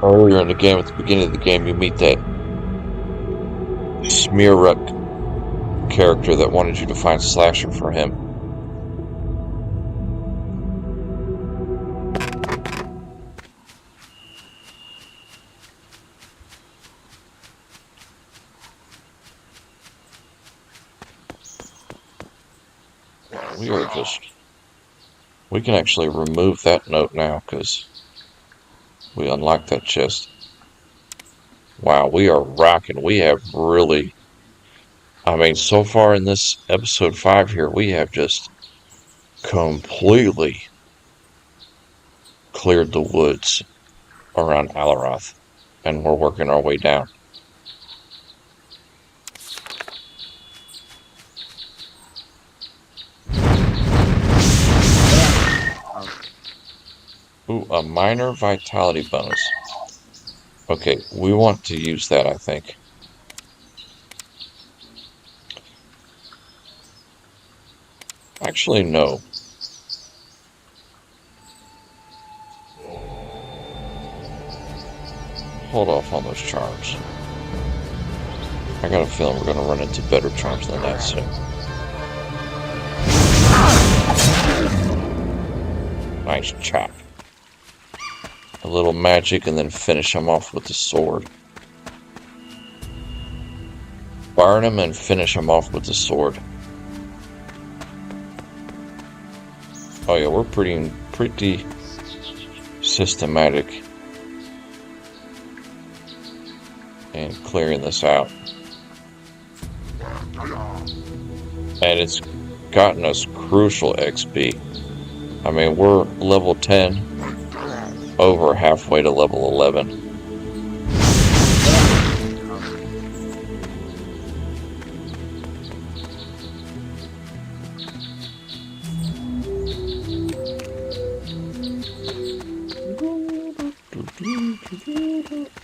earlier in the game, at the beginning of the game, you meet that Smearruck character that wanted you to find Slasher for him. We can actually remove that note now because we unlocked that chest. Wow, we are rocking. We have really, I mean, so far in this episode 5 here, we have just completely cleared the woods around Alaroth, and we're working our way down. Ooh, a minor vitality bonus. Okay, we want to use that, I think. Actually, no. Hold off on those charms. I got a feeling we're going to run into better charms than that soon. Nice chop. A little magic and then finish him off with the sword. Burn him and finish him off with the sword. Oh yeah, we're pretty systematic in clearing this out. And it's gotten us crucial XP. I mean, we're level 10, over halfway to level 11.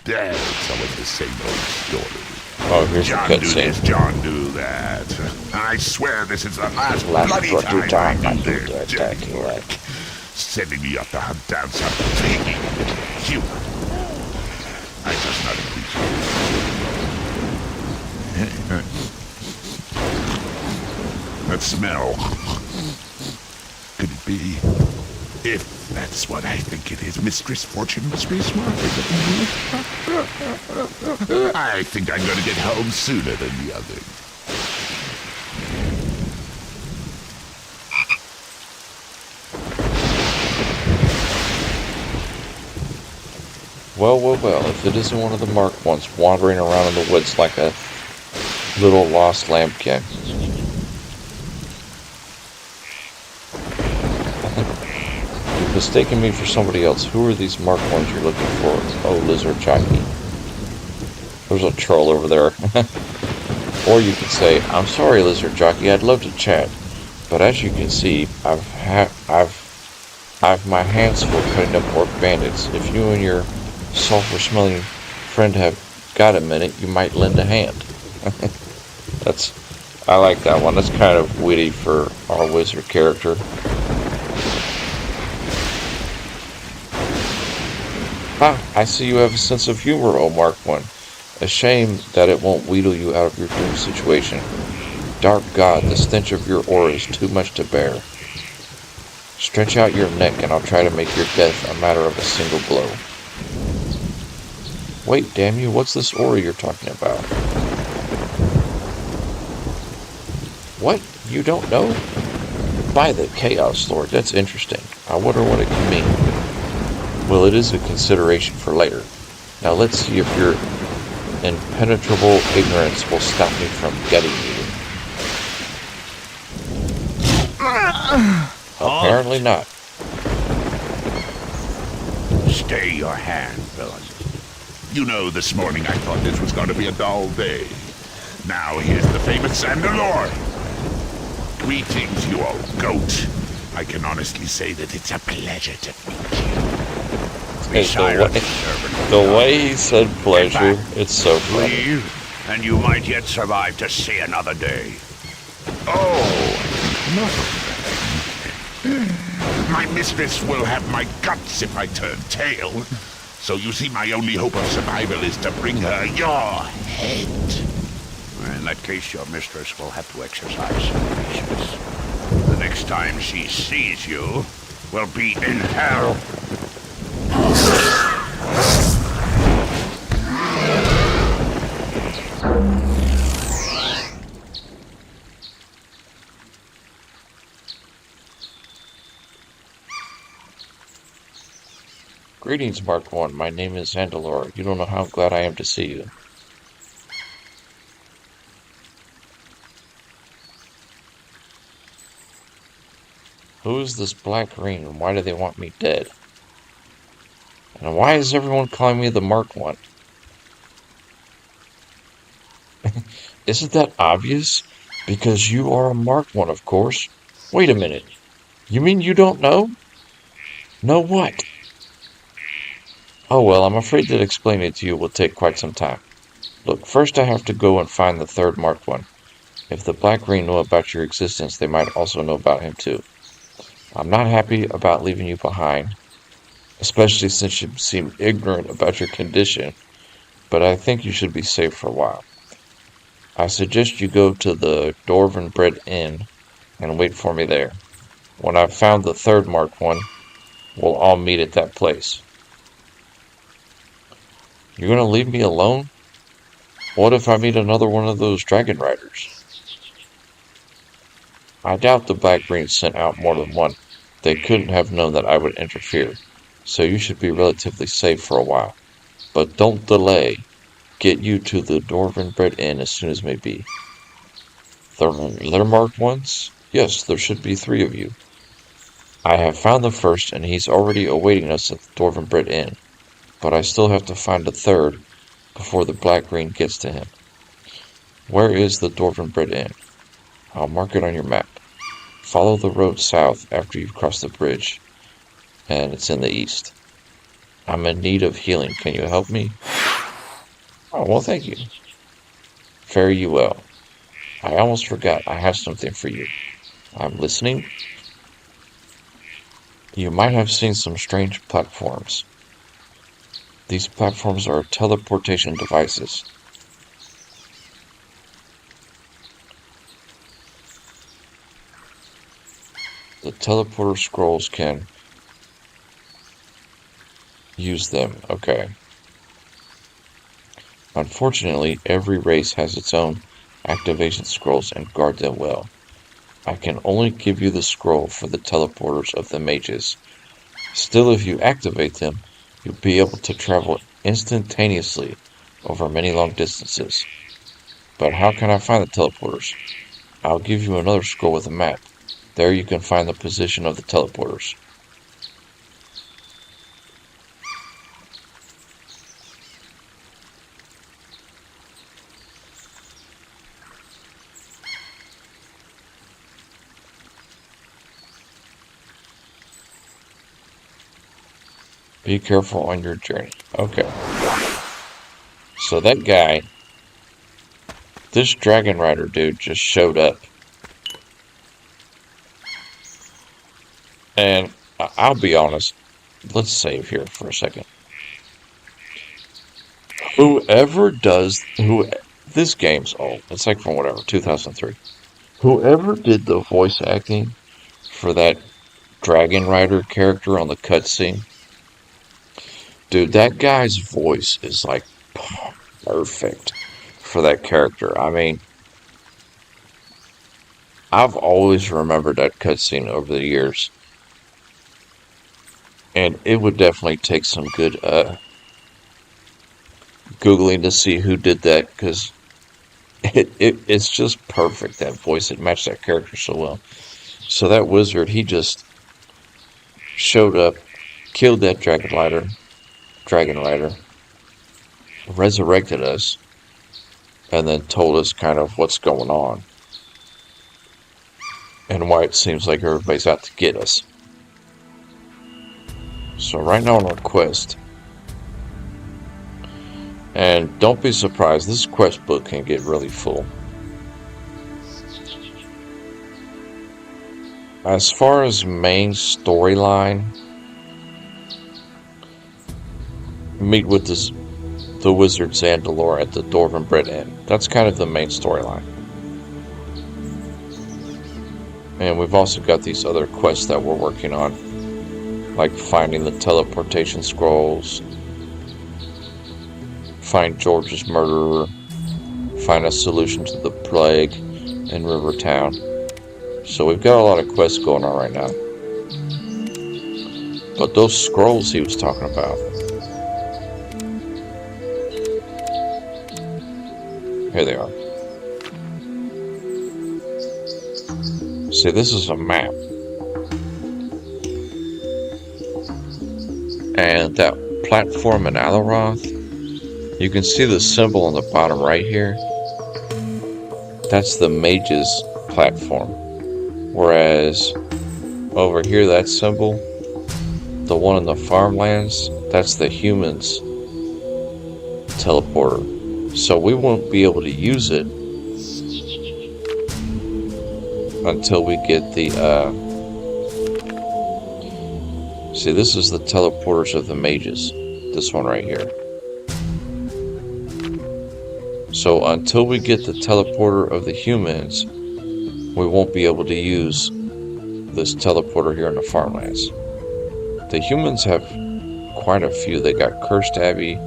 That's some of the same old story. Oh, here's John the do cutscene. this, John do that. I swear this is the last bloody time I do their dirty work. Sending me up to hunt down some piggy little human. I just not appreciate it. That smell. Could it be? If that's what I think it is, Mistress Fortune must be smarter than me. I think I'm going to get home sooner than the others. Well, if it isn't one of the marked ones wandering around in the woods like a little lost lambkin. You've mistaken me for somebody else. Who are these marked ones you're looking for? Oh, lizard jockey. There's a troll over there. Or you could say, I'm sorry, lizard jockey, I'd love to chat. But as you can see, I've my hands full cutting up orc bandits. If you and your sulfur-smelling friend have got a minute, you might lend a hand. I like that one. That's kind of witty for our wizard character. I see you have a sense of humor, oh Mark One. A shame that it won't wheedle you out of your doomed situation. Dark God, the stench of your aura is too much to bear. Stretch out your neck and I'll try to make your death a matter of a single blow. Wait, damn you, what's this aura you're talking about? What? You don't know? By the Chaos Lord, that's interesting. I wonder what it can mean. Well, it is a consideration for later. Now let's see if your impenetrable ignorance will stop me from getting you. Apparently not. Stay your hand, villain. You know, this morning I thought this was going to be a dull day. Now here's the famous Sandalore. Greetings, you old goat. I can honestly say that it's a pleasure to meet you. The way he said pleasure, it's so funny. Leave, and you might yet survive to see another day. Oh, nothing. My mistress will have my guts if I turn tail. So you see, my only hope of survival is to bring her your head. In that case, your mistress will have to exercise some patience. The next time she sees you will be in hell. Greetings, Mark One. My name is Zandalore. You don't know how glad I am to see you. Who is this Black Green and why do they want me dead? And why is everyone calling me the Mark One? Isn't that obvious? Because you are a Mark One, of course. Wait a minute. You mean you don't know? Know what? Oh well, I'm afraid that explaining it to you will take quite some time. Look, first I have to go and find the third Mark One. If the Black Green know about your existence, they might also know about him too. I'm not happy about leaving you behind, especially since you seem ignorant about your condition, but I think you should be safe for a while. I suggest you go to the Dwarven Bread Inn and wait for me there. When I've found the third Mark One, we'll all meet at that place. You're gonna leave me alone? What if I meet another one of those dragon riders? I doubt the Black Green sent out more than one. They couldn't have known that I would interfere, so you should be relatively safe for a while. But don't delay. Get you to the Dwarven Bread Inn as soon as may be. They're marked ones? Yes, there should be 3 of you. I have found the first, and he's already awaiting us at the Dwarven Bread Inn. But I still have to find a third before the Black Green gets to him. Where is the Dwarven Bread Inn? I'll mark it on your map. Follow the road south after you've crossed the bridge, and it's in the east. I'm in need of healing. Can you help me? Oh, well, thank you. Fare you well. I almost forgot. I have something for you. I'm listening. You might have seen some strange platforms. These platforms are teleportation devices. The teleporter scrolls can use them. Okay. Unfortunately, every race has its own activation scrolls and guard them well. I can only give you the scroll for the teleporters of the mages. Still, if you activate them, you'll be able to travel instantaneously over many long distances. But how can I find the teleporters? I'll give you another scroll with a map. There you can find the position of the teleporters. Be careful on your journey. Okay. So that guy, this dragon rider dude just showed up. And I'll be honest, let's save here for a second. This game's old. It's like from whatever, 2003. Whoever did the voice acting for that dragon rider character on the cutscene, dude, that guy's voice is like perfect for that character. I mean, I've always remembered that cutscene over the years. And it would definitely take some good Googling to see who did that, because it's just perfect, that voice. It matched that character so well. So that wizard, he just showed up, killed that dragon rider, resurrected us, and then told us kind of what's going on and why it seems like everybody's out to get us. So right now on our quest, and don't be surprised, this quest book can get really full. As far as main storyline, meet with the wizard Zandalore at the Dwarven Bread Inn. That's kind of the main storyline. And we've also got these other quests that we're working on, like finding the teleportation scrolls, find George's murderer, find a solution to the plague in Rivertown. So we've got a lot of quests going on right now. But those scrolls he was talking about, here they are. See, this is a map. And that platform in Alaroth, you can see the symbol on the bottom right here. That's the mage's platform. Whereas over here, that symbol, the one in the farmlands, that's the humans' teleporter. So we won't be able to use it until we get the, see, this is the teleporters of the mages. This one right here. So until we get the teleporter of the humans, we won't be able to use this teleporter here in the farmlands. The humans have quite a few. They got Cursed Abbey,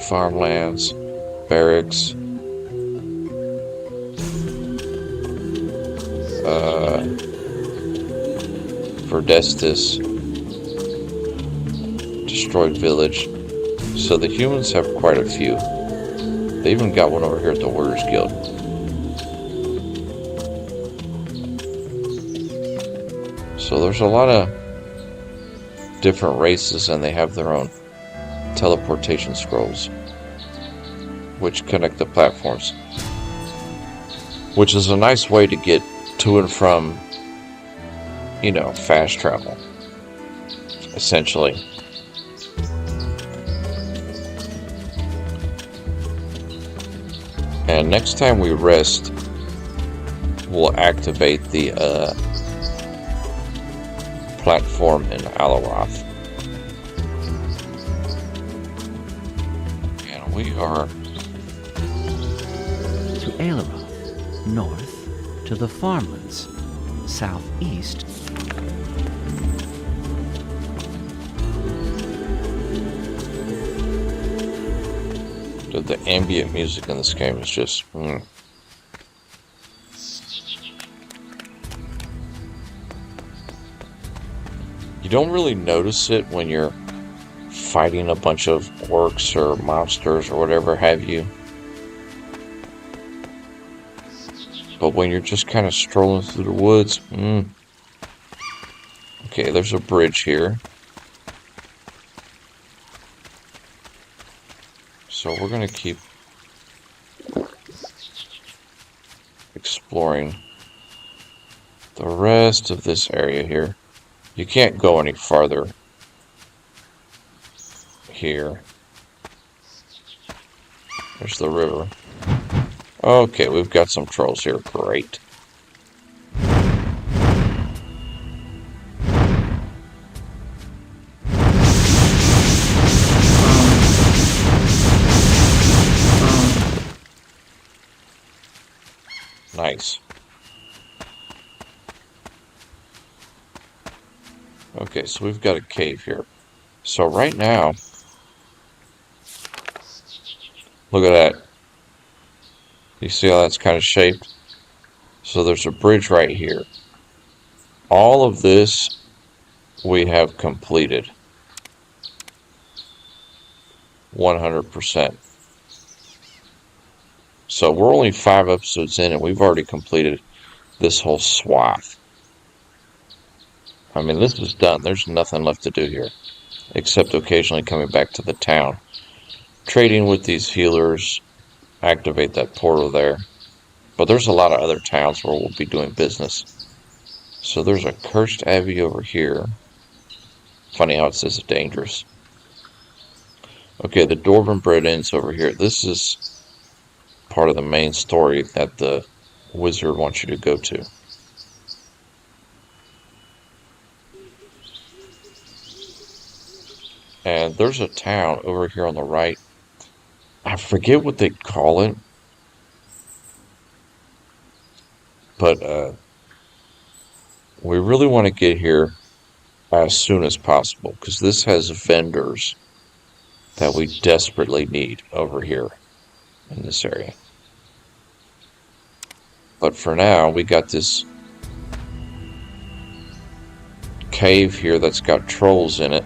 farmlands, barracks, Verdestis, destroyed village. So the humans have quite a few. They even got one over here at the Warriors Guild. So there's a lot of different races, and they have their own teleportation scrolls, which connect the platforms. Which is a nice way to get to and from, you know, fast travel, essentially. And next time we rest, we'll activate the platform in Alaroth. And we are To Aileroth, north, to the farmlands, southeast. the ambient music in this game is just You don't really notice it when you're fighting a bunch of orcs or monsters or whatever have you. But when you're just kind of strolling through the woods, Okay, there's a bridge here. So we're going to keep exploring the rest of this area here. You can't go any farther here. There's the river. Okay, we've got some trolls here. Great. Nice. Okay, so we've got a cave here. So right now, look at that. You see how that's kind of shaped? So there's a bridge right here. All of this we have completed. 100%. So we're only 5 episodes in and we've already completed this whole swath. I mean, this is done. There's nothing left to do here. Except occasionally coming back to the town. Trading with these healers. Activate that portal there. But there's a lot of other towns where we'll be doing business. So there's a Cursed Abbey over here. Funny how it says it's dangerous. Okay, the Dwarven Bread Inn's over here. This is part of the main story that the wizard wants you to go to. And there's a town over here on the right. I forget what they call it. But we really want to get here as soon as possible, because this has vendors that we desperately need over here in this area. But for now, we got this cave here that's got trolls in it.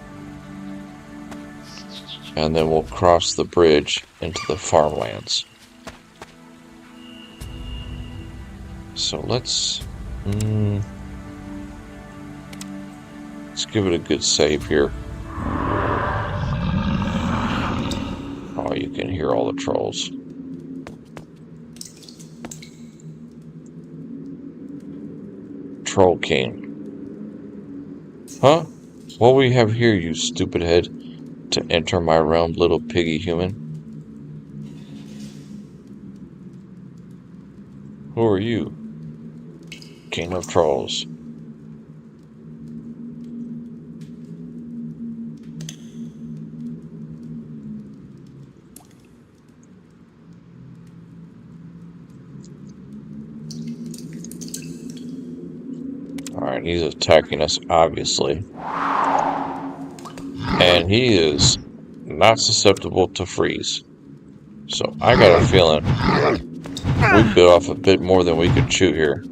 And then we'll cross the bridge into the farmlands. So let's give it a good save here. hear all the trolls. Troll King. Huh? What we have here, you stupid head, to enter my realm, little piggy human? Who are you? King of Trolls. Alright, he's attacking us, obviously. And he is not susceptible to freeze. So I got a feeling we bit off a bit more than we could chew here.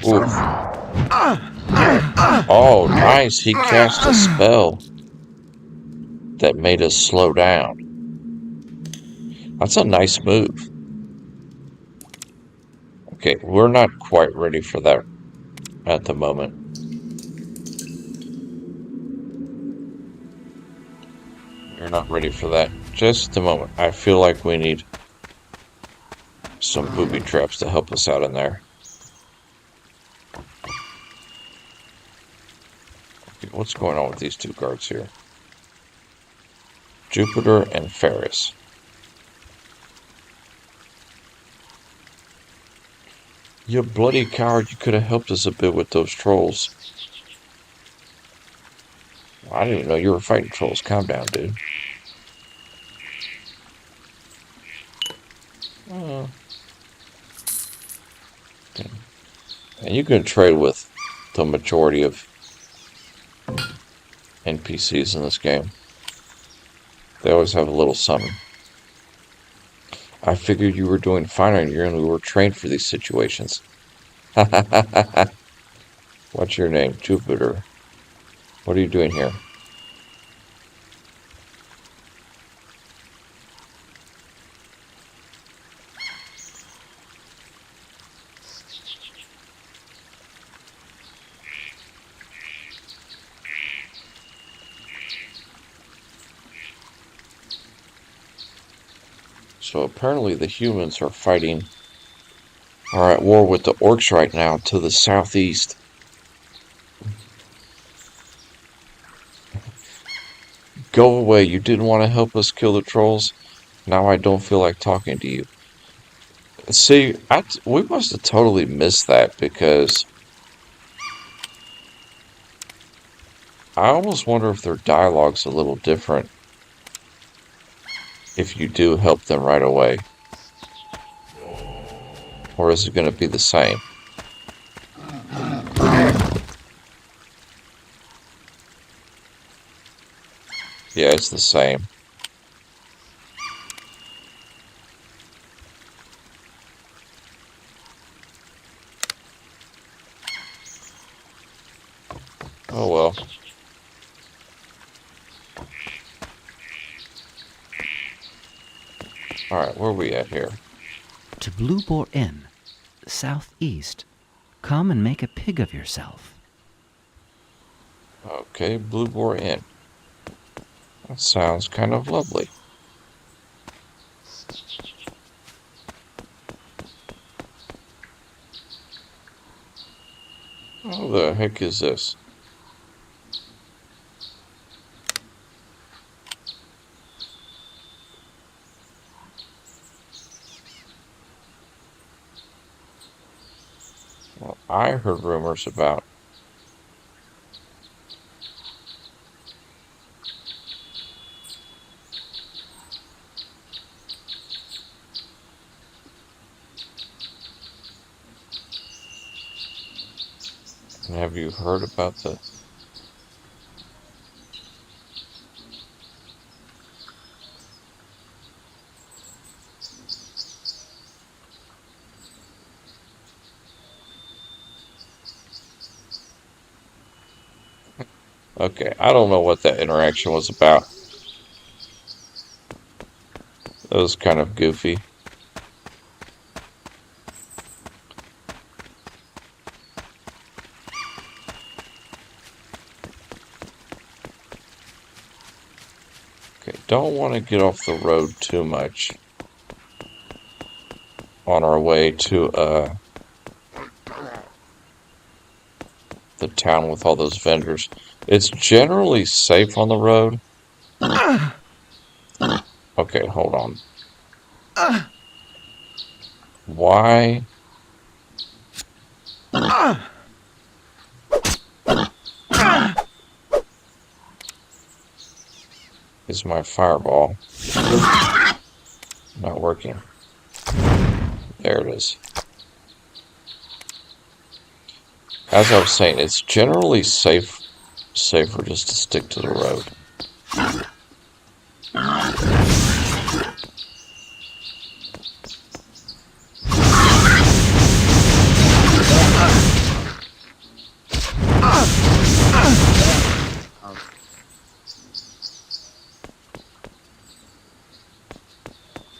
Oof. Oh, nice. He cast a spell that made us slow down. That's a nice move. Okay, we're not quite ready for that at the moment. We're not ready for that just a moment. I feel like we need some booby traps to help us out in there. Okay, what's going on with these two guards here? Jupiter and Ferris. You bloody coward, you could have helped us a bit with those trolls. I didn't even know you were fighting trolls. Calm down, dude. And you can trade with the majority of NPCs in this game. They always have a little something. I figured you were doing fine on your own. We were trained for these situations. What's your name? Jupiter. What are you doing here? So apparently the humans are at war with the orcs right now to the southeast. Go away, you didn't want to help us kill the trolls? Now I don't feel like talking to you. See, we must have totally missed that because I almost wonder if their dialogue's a little different if you do help them right away. Or is it going to be the same? Yeah, it's the same. Oh well. Alright, where are we at here? To Blue Boar Inn, southeast. Come and make a pig of yourself. Okay, Blue Boar Inn. That sounds kind of lovely. What the heck is this? Well, I heard rumors about have you heard about the Okay, I don't know what that interaction was about. That was kind of goofy. Okay, don't want to get off the road too much on our way to the town with all those vendors. It's generally safe on the road. Okay, hold on. Why? Is my fireball not working? There it is. As I was saying, it's generally safer just to stick to the road.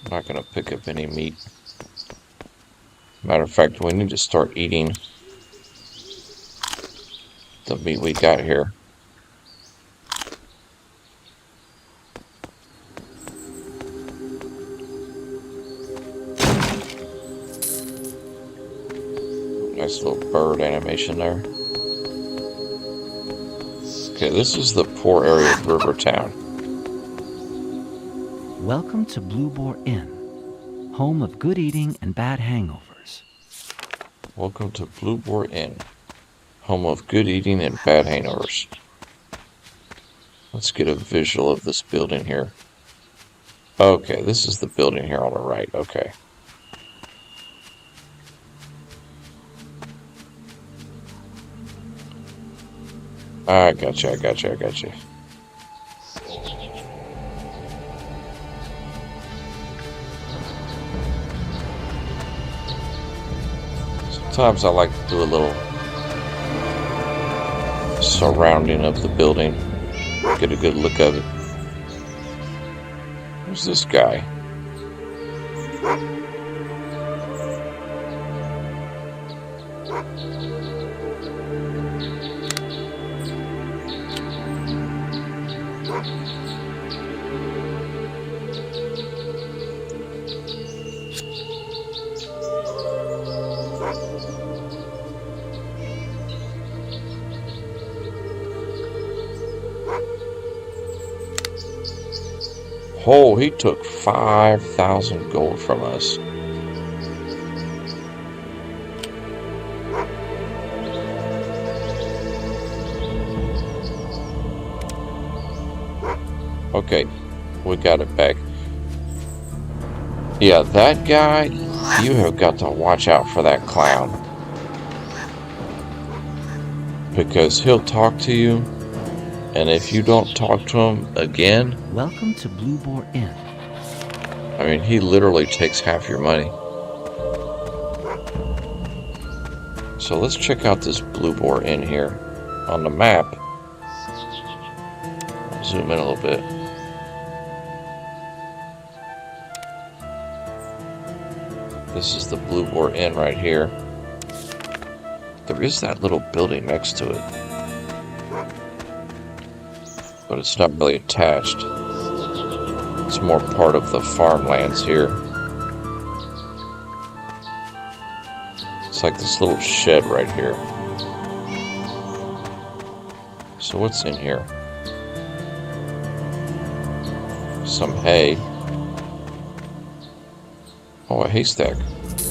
I'm not going to pick up any meat. Matter of fact, we need to start eating the meat we got here. Nice little bird animation there. Okay, this is the poor area of Rivertown. Welcome to Blue Boar Inn, home of good eating and bad hangovers. Welcome to Blue Boar Inn, home of good eating and bad hangovers. Let's get a visual of this building here. Okay, this is the building here on the right. Okay. I gotcha. Sometimes I like to do a little surrounding of the building, get a good look of it. Who's this guy? Oh, he took 5,000 gold from us. Okay, we got it back. Yeah, that guy, you have got to watch out for that clown. Because he'll talk to you, and if you don't talk to him again... Welcome to Blue Boar Inn. I mean, he literally takes half your money. So let's check out this Blue Boar Inn here. On the map, I'll zoom in a little bit. This is the Blue Boar Inn right here. There is that little building next to it, but it's not really attached. It's more part of the farmlands here. It's like this little shed right here. So what's in here? Some hay. Oh, a haystack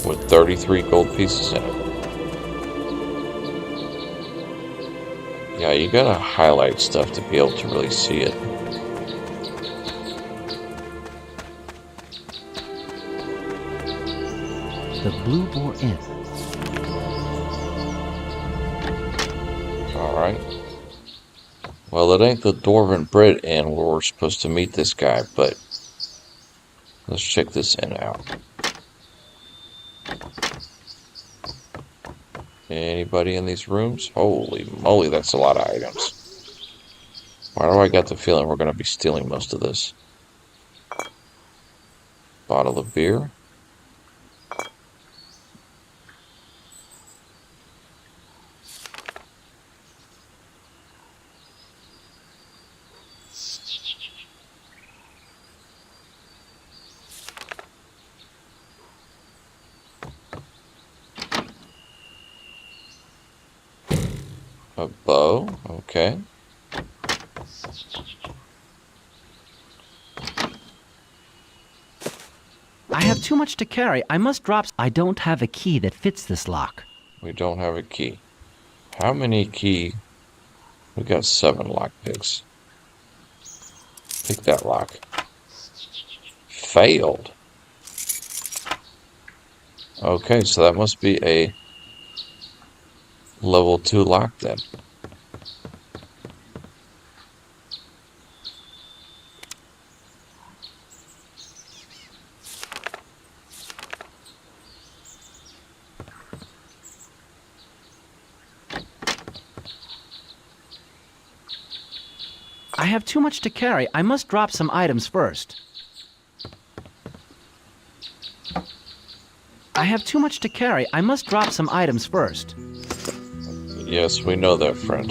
with 33 gold pieces in it. Yeah, you gotta highlight stuff to be able to really see it. The Blue Boar Inn. Alright. Well, it ain't the Dwarven Bread Inn where we're supposed to meet this guy, but let's check this inn out. Anybody in these rooms? Holy moly, that's a lot of items. Why do I got the feeling we're going to be stealing most of this? Bottle of beer. A bow. Okay. I have too much to carry. I must drop. I don't have a key that fits this lock. We don't have a key. How many key? We got 7 lockpicks. Pick that lock. Failed. Okay, so that must be a level 2 lock then. I have too much to carry. I must drop some items first. I have too much to carry. I must drop some items first. Yes, we know that, friend.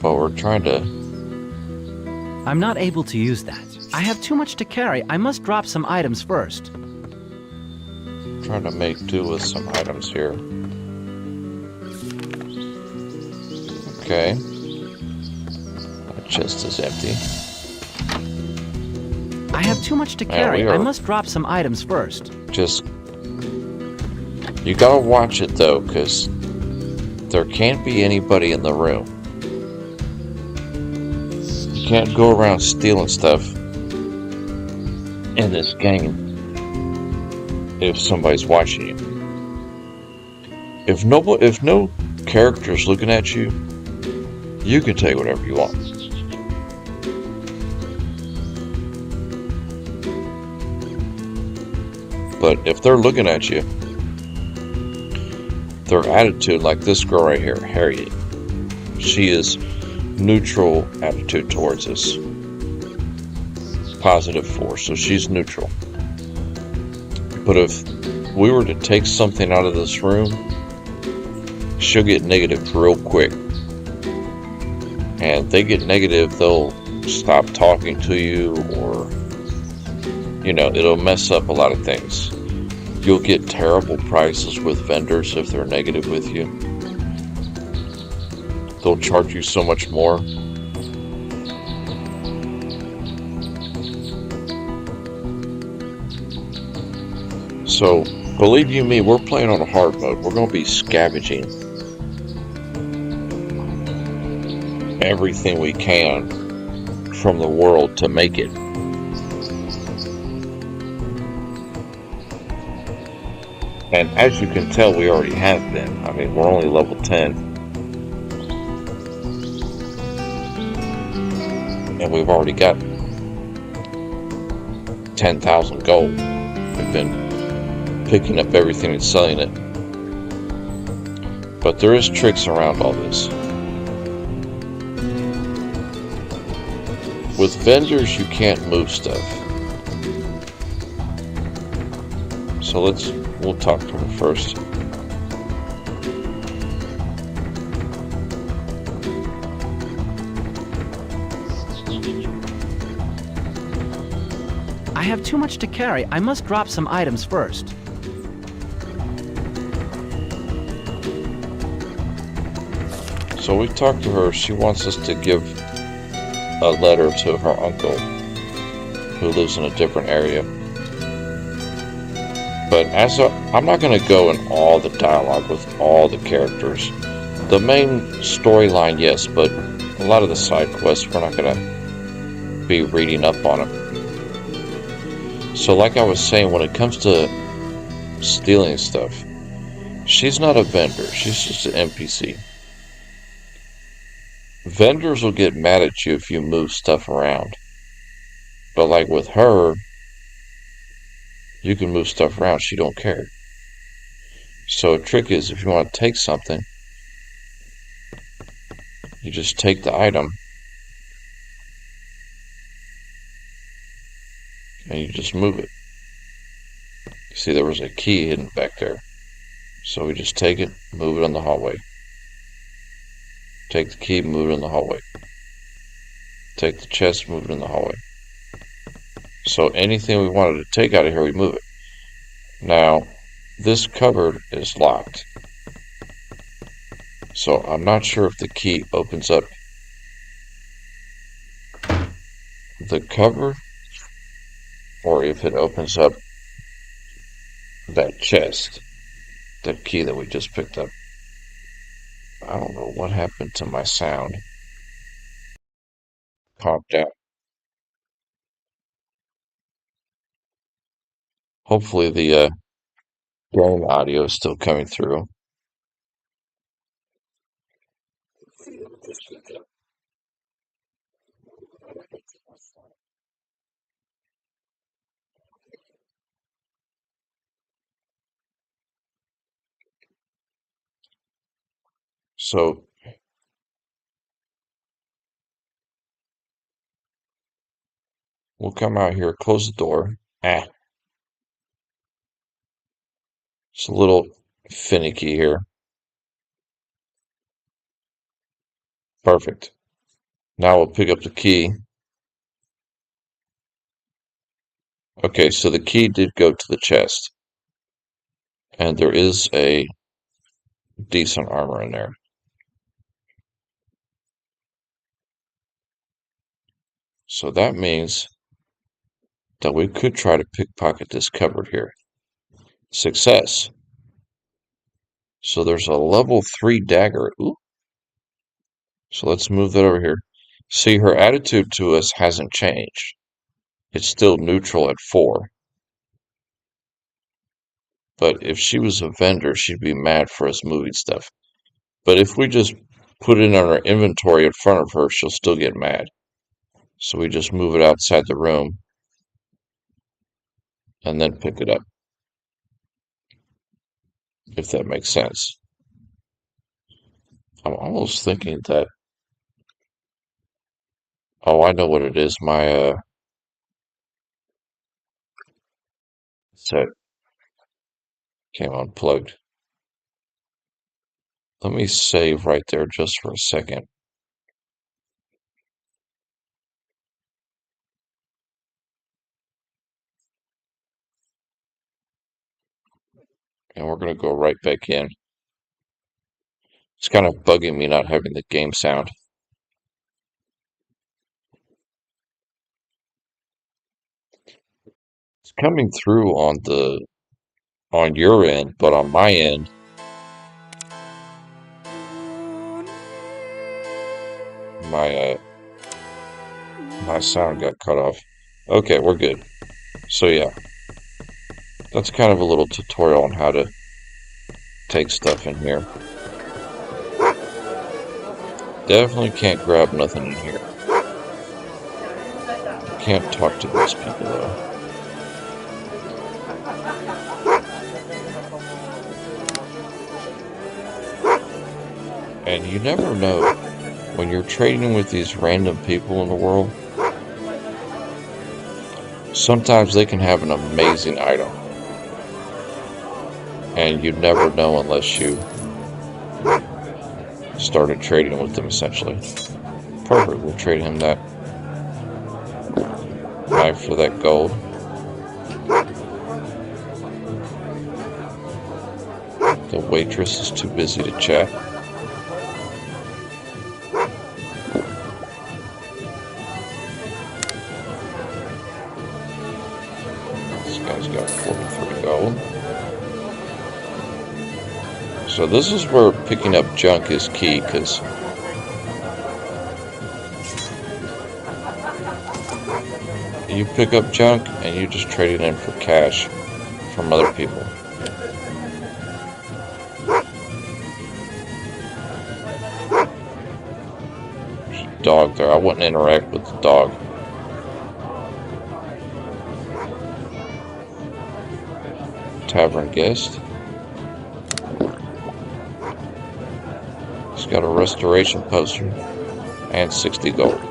But we're trying to... I'm not able to use that. I have too much to carry. I must drop some items first. Trying to make do with some items here. Okay. Our chest is empty. I have too much to carry. we are- I must drop some items first. Just... You gotta watch it though, because there can't be anybody in the room. You can't go around stealing stuff in this game if somebody's watching you. If no character's looking at you, you can take whatever you want. But if they're looking at you, their attitude, like this girl right here, Harriet, she is neutral attitude towards us. Positive force, so she's neutral. But if we were to take something out of this room, she'll get negative real quick. And if they get negative, they'll stop talking to you, or, it'll mess up a lot of things. You'll get terrible prices with vendors if they're negative with you. They'll charge you so much more. So, believe you me, we're playing on a hard mode. We're going to be scavenging everything we can from the world to make it. And as you can tell, we already have been. I mean, we're only level 10. And we've already got 10,000 gold. We've been picking up everything and selling it. But there is tricks around all this. With vendors, you can't move stuff. So we'll talk to her first. I have too much to carry. I must drop some items first. So we talked to her. She wants us to give a letter to her uncle who lives in a different area. But I'm not going to go in all the dialogue with all the characters. The main storyline, yes, but a lot of the side quests, we're not going to be reading up on them. So like I was saying, when it comes to stealing stuff, she's not a vendor. She's just an NPC. Vendors will get mad at you if you move stuff around. But like with her, you can move stuff around. She don't care. So a trick is, if you want to take something, you just take the item and you just move it. You see there was a key hidden back there. So we just take it, move it in the hallway. Take the key, move it in the hallway. Take the chest, move it in the hallway. So anything we wanted to take out of here, we move it. Now, this cupboard is locked. So I'm not sure if the key opens up the cupboard or if it opens up that chest, that key that we just picked up. I don't know what happened to my sound. Popped out. Hopefully the game audio is still coming through. So we'll come out here, close the door. It's a little finicky here. Perfect. Now we'll pick up the key. Okay, so the key did go to the chest. And there is a decent armor in there. So that means that we could try to pickpocket this cupboard here. Success. So there's a level 3 dagger. Ooh. So let's move that over here. See, her attitude to us hasn't changed. It's still neutral at 4. But if she was a vendor, she'd be mad for us moving stuff. But if we just put it in our inventory in front of her, she'll still get mad. So we just move it outside the room and then pick it up. If that makes sense. I'm almost thinking that... Oh, I know what it is. My set came unplugged. Let me save right there just for a second. And we're going to go right back in. It's kind of bugging me not having the game sound. It's coming through on your end, but on my end, my sound got cut off. Okay, we're good. So yeah, that's kind of a little tutorial on how to take stuff in here. Definitely can't grab nothing in here. Can't talk to these people though. And you never know when you're trading with these random people in the world. Sometimes they can have an amazing item. And you'd never know unless you started trading with them, essentially. Perfect, we'll trade him that knife for that gold. The waitress is too busy to chat. This guy's got 43 gold. So this is where picking up junk is key, because you pick up junk and you just trade it in for cash from other people. There's a dog there. I wouldn't interact with the dog. Tavern guest. He's got a restoration poster and 60 gold.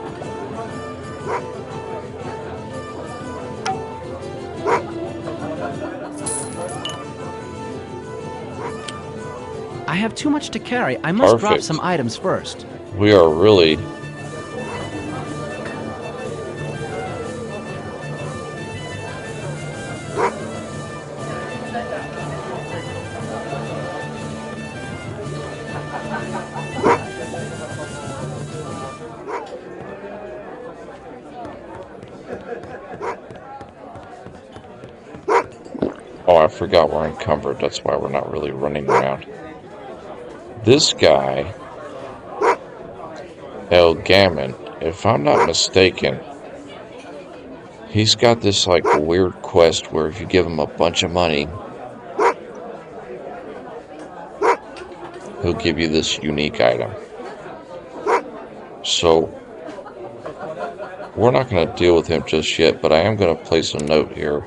I have too much to carry. I must drop Perfect. some items first. We are really... Oh, I forgot we're encumbered. That's why we're not really running around. This guy, El Gammon, if I'm not mistaken, he's got this like weird quest where if you give him a bunch of money, he'll give you this unique item. So, we're not going to deal with him just yet, but I am going to place a note here.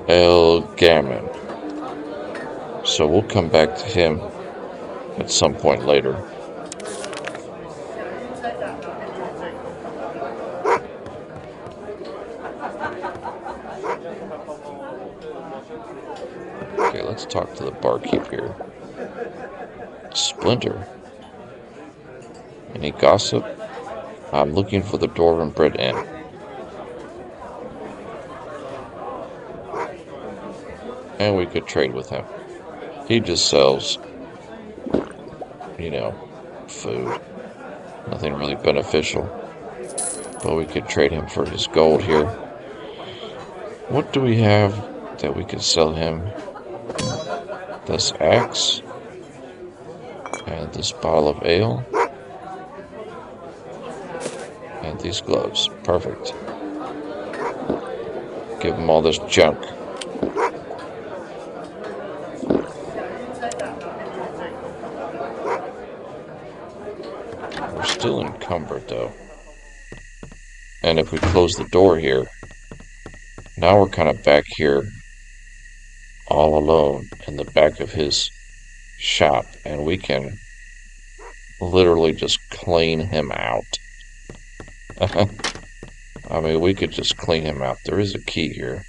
El Gammon. So we'll come back to him at some point later. Okay, let's talk to the barkeep here. Splinter. Any gossip? I'm looking for the Door and Bread Inn. And we could trade with him. He just sells, you know, food. Nothing really beneficial. But we could trade him for his gold here. What do we have that we could sell him? This axe. And this bottle of ale. And these gloves. Perfect. Give him all this junk. We're still encumbered though. And if we close the door here, now we're kind of back here all alone in the back of his shop, and we can literally just clean him out. I mean, we could just clean him out. There is a key here.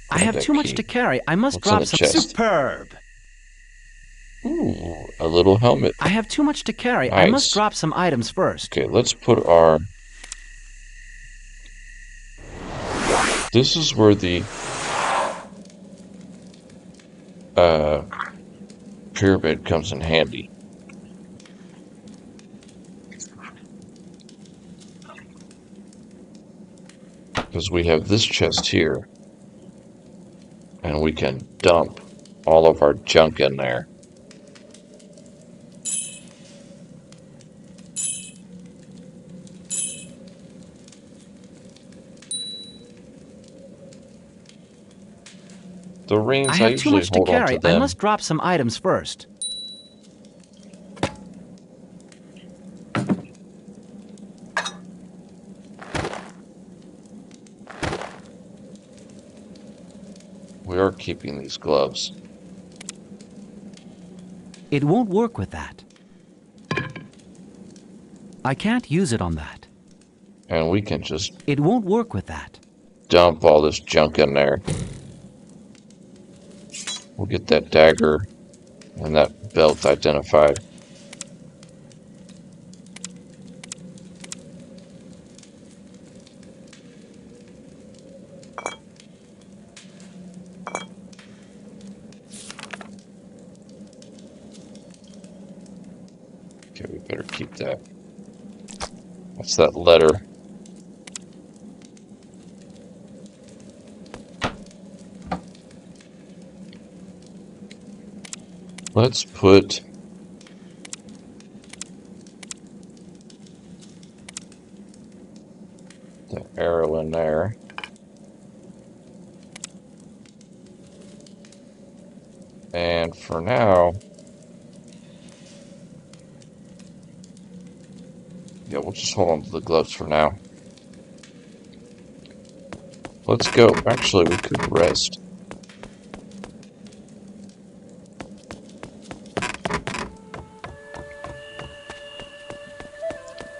I have too much to carry. I must What's in drop the some. chest? Superb. Ooh, a little helmet. I have too much to carry. Nice. I must drop some items first. Okay, let's put our... This is where the pyramid comes in handy. Because we have this chest here. And we can dump all of our junk in there. The rings, I I have too usually much to hold on to carry. I them. must drop some items first. We are keeping these gloves. It won't work with that. I can't use it on that. And we can just It won't work with that. dump all this junk in there. We'll get that dagger and that belt identified. Okay, we better keep that. What's that letter? Let's put the arrow in there. And for now, yeah, we'll just hold on to the gloves for now. Let's go. Actually, we could rest.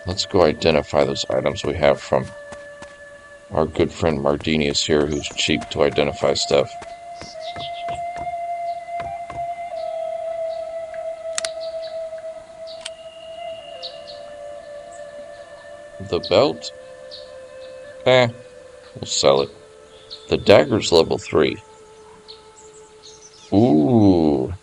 Let's go identify those items we have from our good friend Mardinius here, who's cheap to identify stuff. The belt? We'll sell it. The dagger's level 3. Ooh.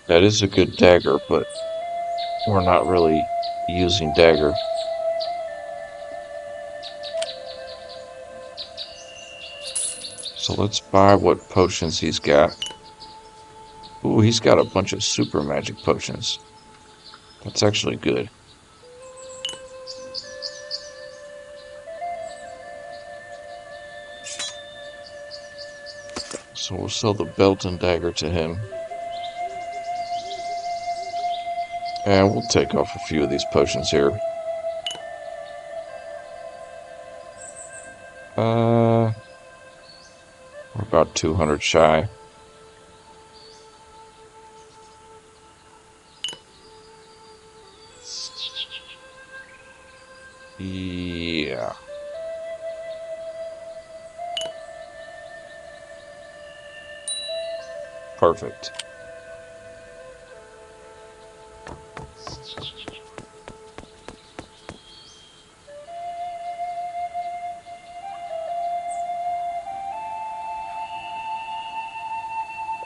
That is a good dagger, but we're not really using dagger. So let's buy what potions he's got. Ooh, he's got a bunch of super magic potions. That's actually good. So we'll sell the belt and dagger to him. And we'll take off a few of these potions here. We're about 200 shy. Yeah. Perfect.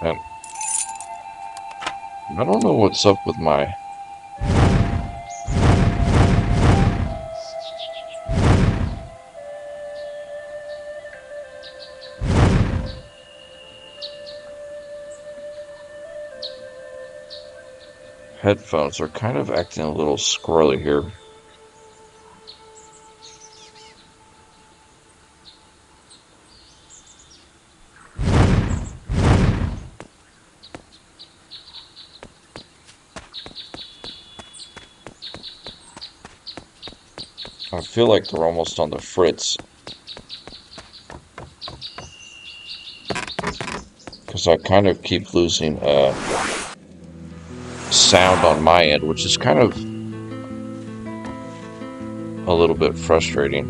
And I don't know what's up with my... headphones are kind of acting a little squirrely here. I feel like they're almost on the fritz. Because I kind of keep losing sound on my end, which is kind of a little bit frustrating.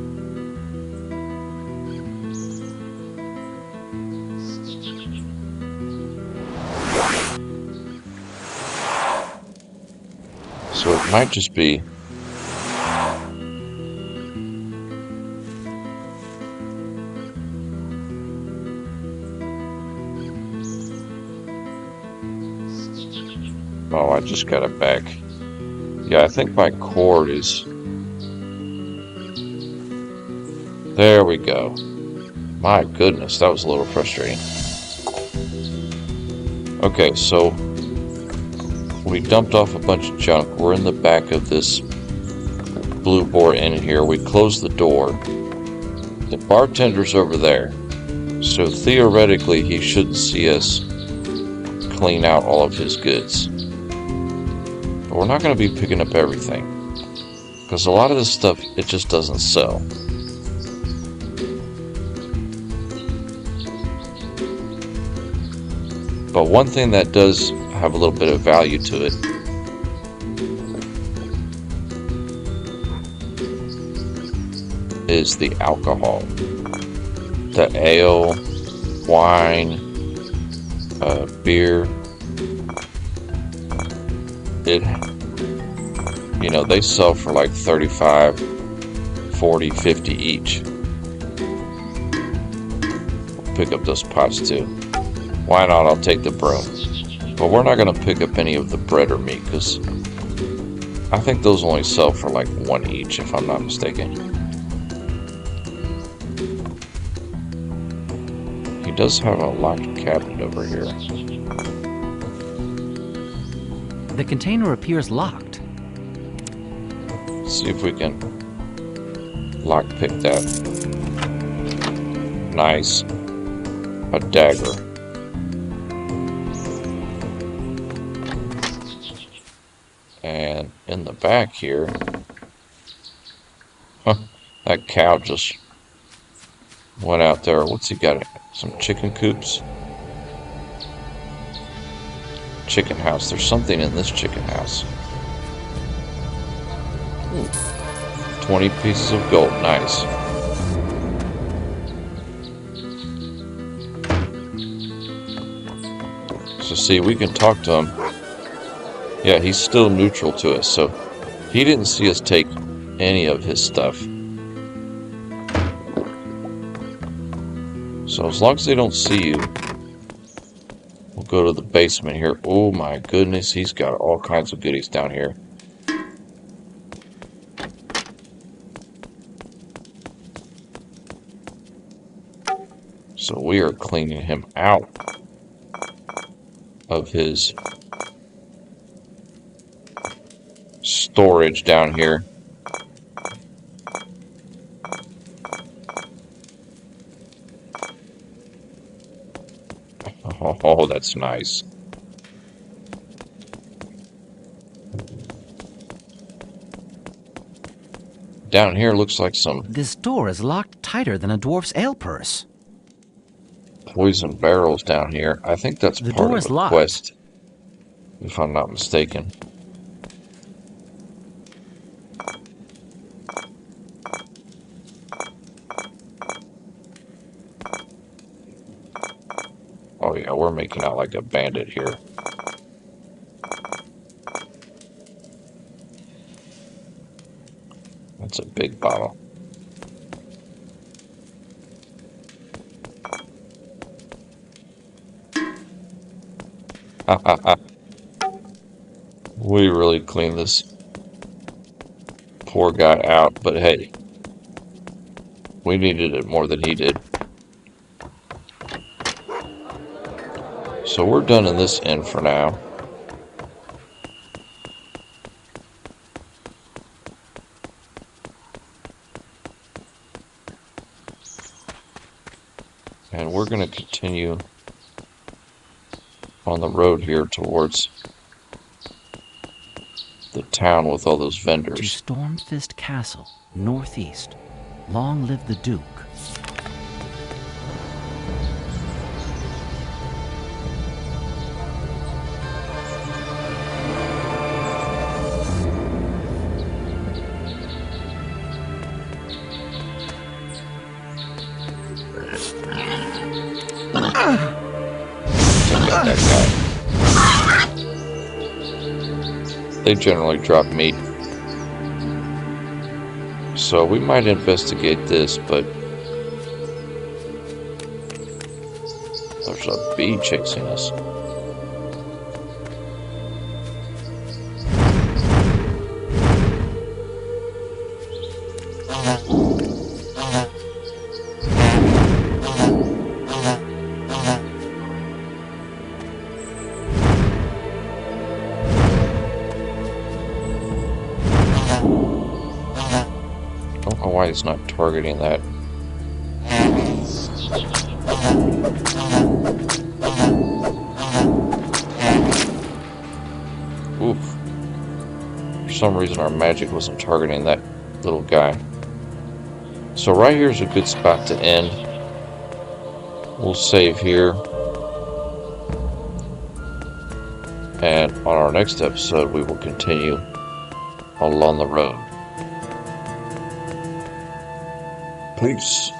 So it might just be... Oh, I just got it back. Yeah, I think my cord is... There we go. My goodness, that was a little frustrating. Okay, so we dumped off a bunch of junk. We're in the back of this Blue Boar Inn here. We closed the door. The bartender's over there. So theoretically, he shouldn't see us clean out all of his goods. But we're not going to be picking up everything. Because a lot of this stuff, it just doesn't sell. But one thing that does have a little bit of value to it is the alcohol. The ale, wine, beer. You know, they sell for like 35, 40, 50 each. Pick up those pots too. Why not? I'll take the broom. But we're not going to pick up any of the bread or meat because I think those only sell for like 1 each, if I'm not mistaken. He does have a locked cabinet over here. The container appears locked. Let's see if we can lockpick that. Nice. A dagger. And in the back here, that cow just went out there. What's he got? Some chicken coops. chicken house. There's something in this chicken house. Ooh, 20 pieces of gold. Nice. So see, we can talk to him. Yeah, he's still neutral to us, so he didn't see us take any of his stuff. So as long as they don't see you, we'll go to the basement here. Oh my goodness, he's got all kinds of goodies down here. So we are cleaning him out of his storage down here. Oh, that's nice. Down here looks like some This door is locked tighter than a dwarf's ale purse. poison barrels down here. I think that's The part door of is a locked. quest, if I'm not mistaken. Oh yeah, we're making out like a bandit here. That's a big bottle. We really cleaned this poor guy out, but hey, we needed it more than he did. So we're done in this inn for now. And we're going to continue on the road here towards the town with all those To vendors. Stormfist Castle, northeast. Long live the Duke. Take out that guy. They generally drop meat. So we might investigate this, but there's a bee chasing us. I don't know why it's not targeting that. Oof. For some reason our magic wasn't targeting that little guy. So right here is a good spot to end. We'll save here. And on our next episode we will continue along the road. Peace.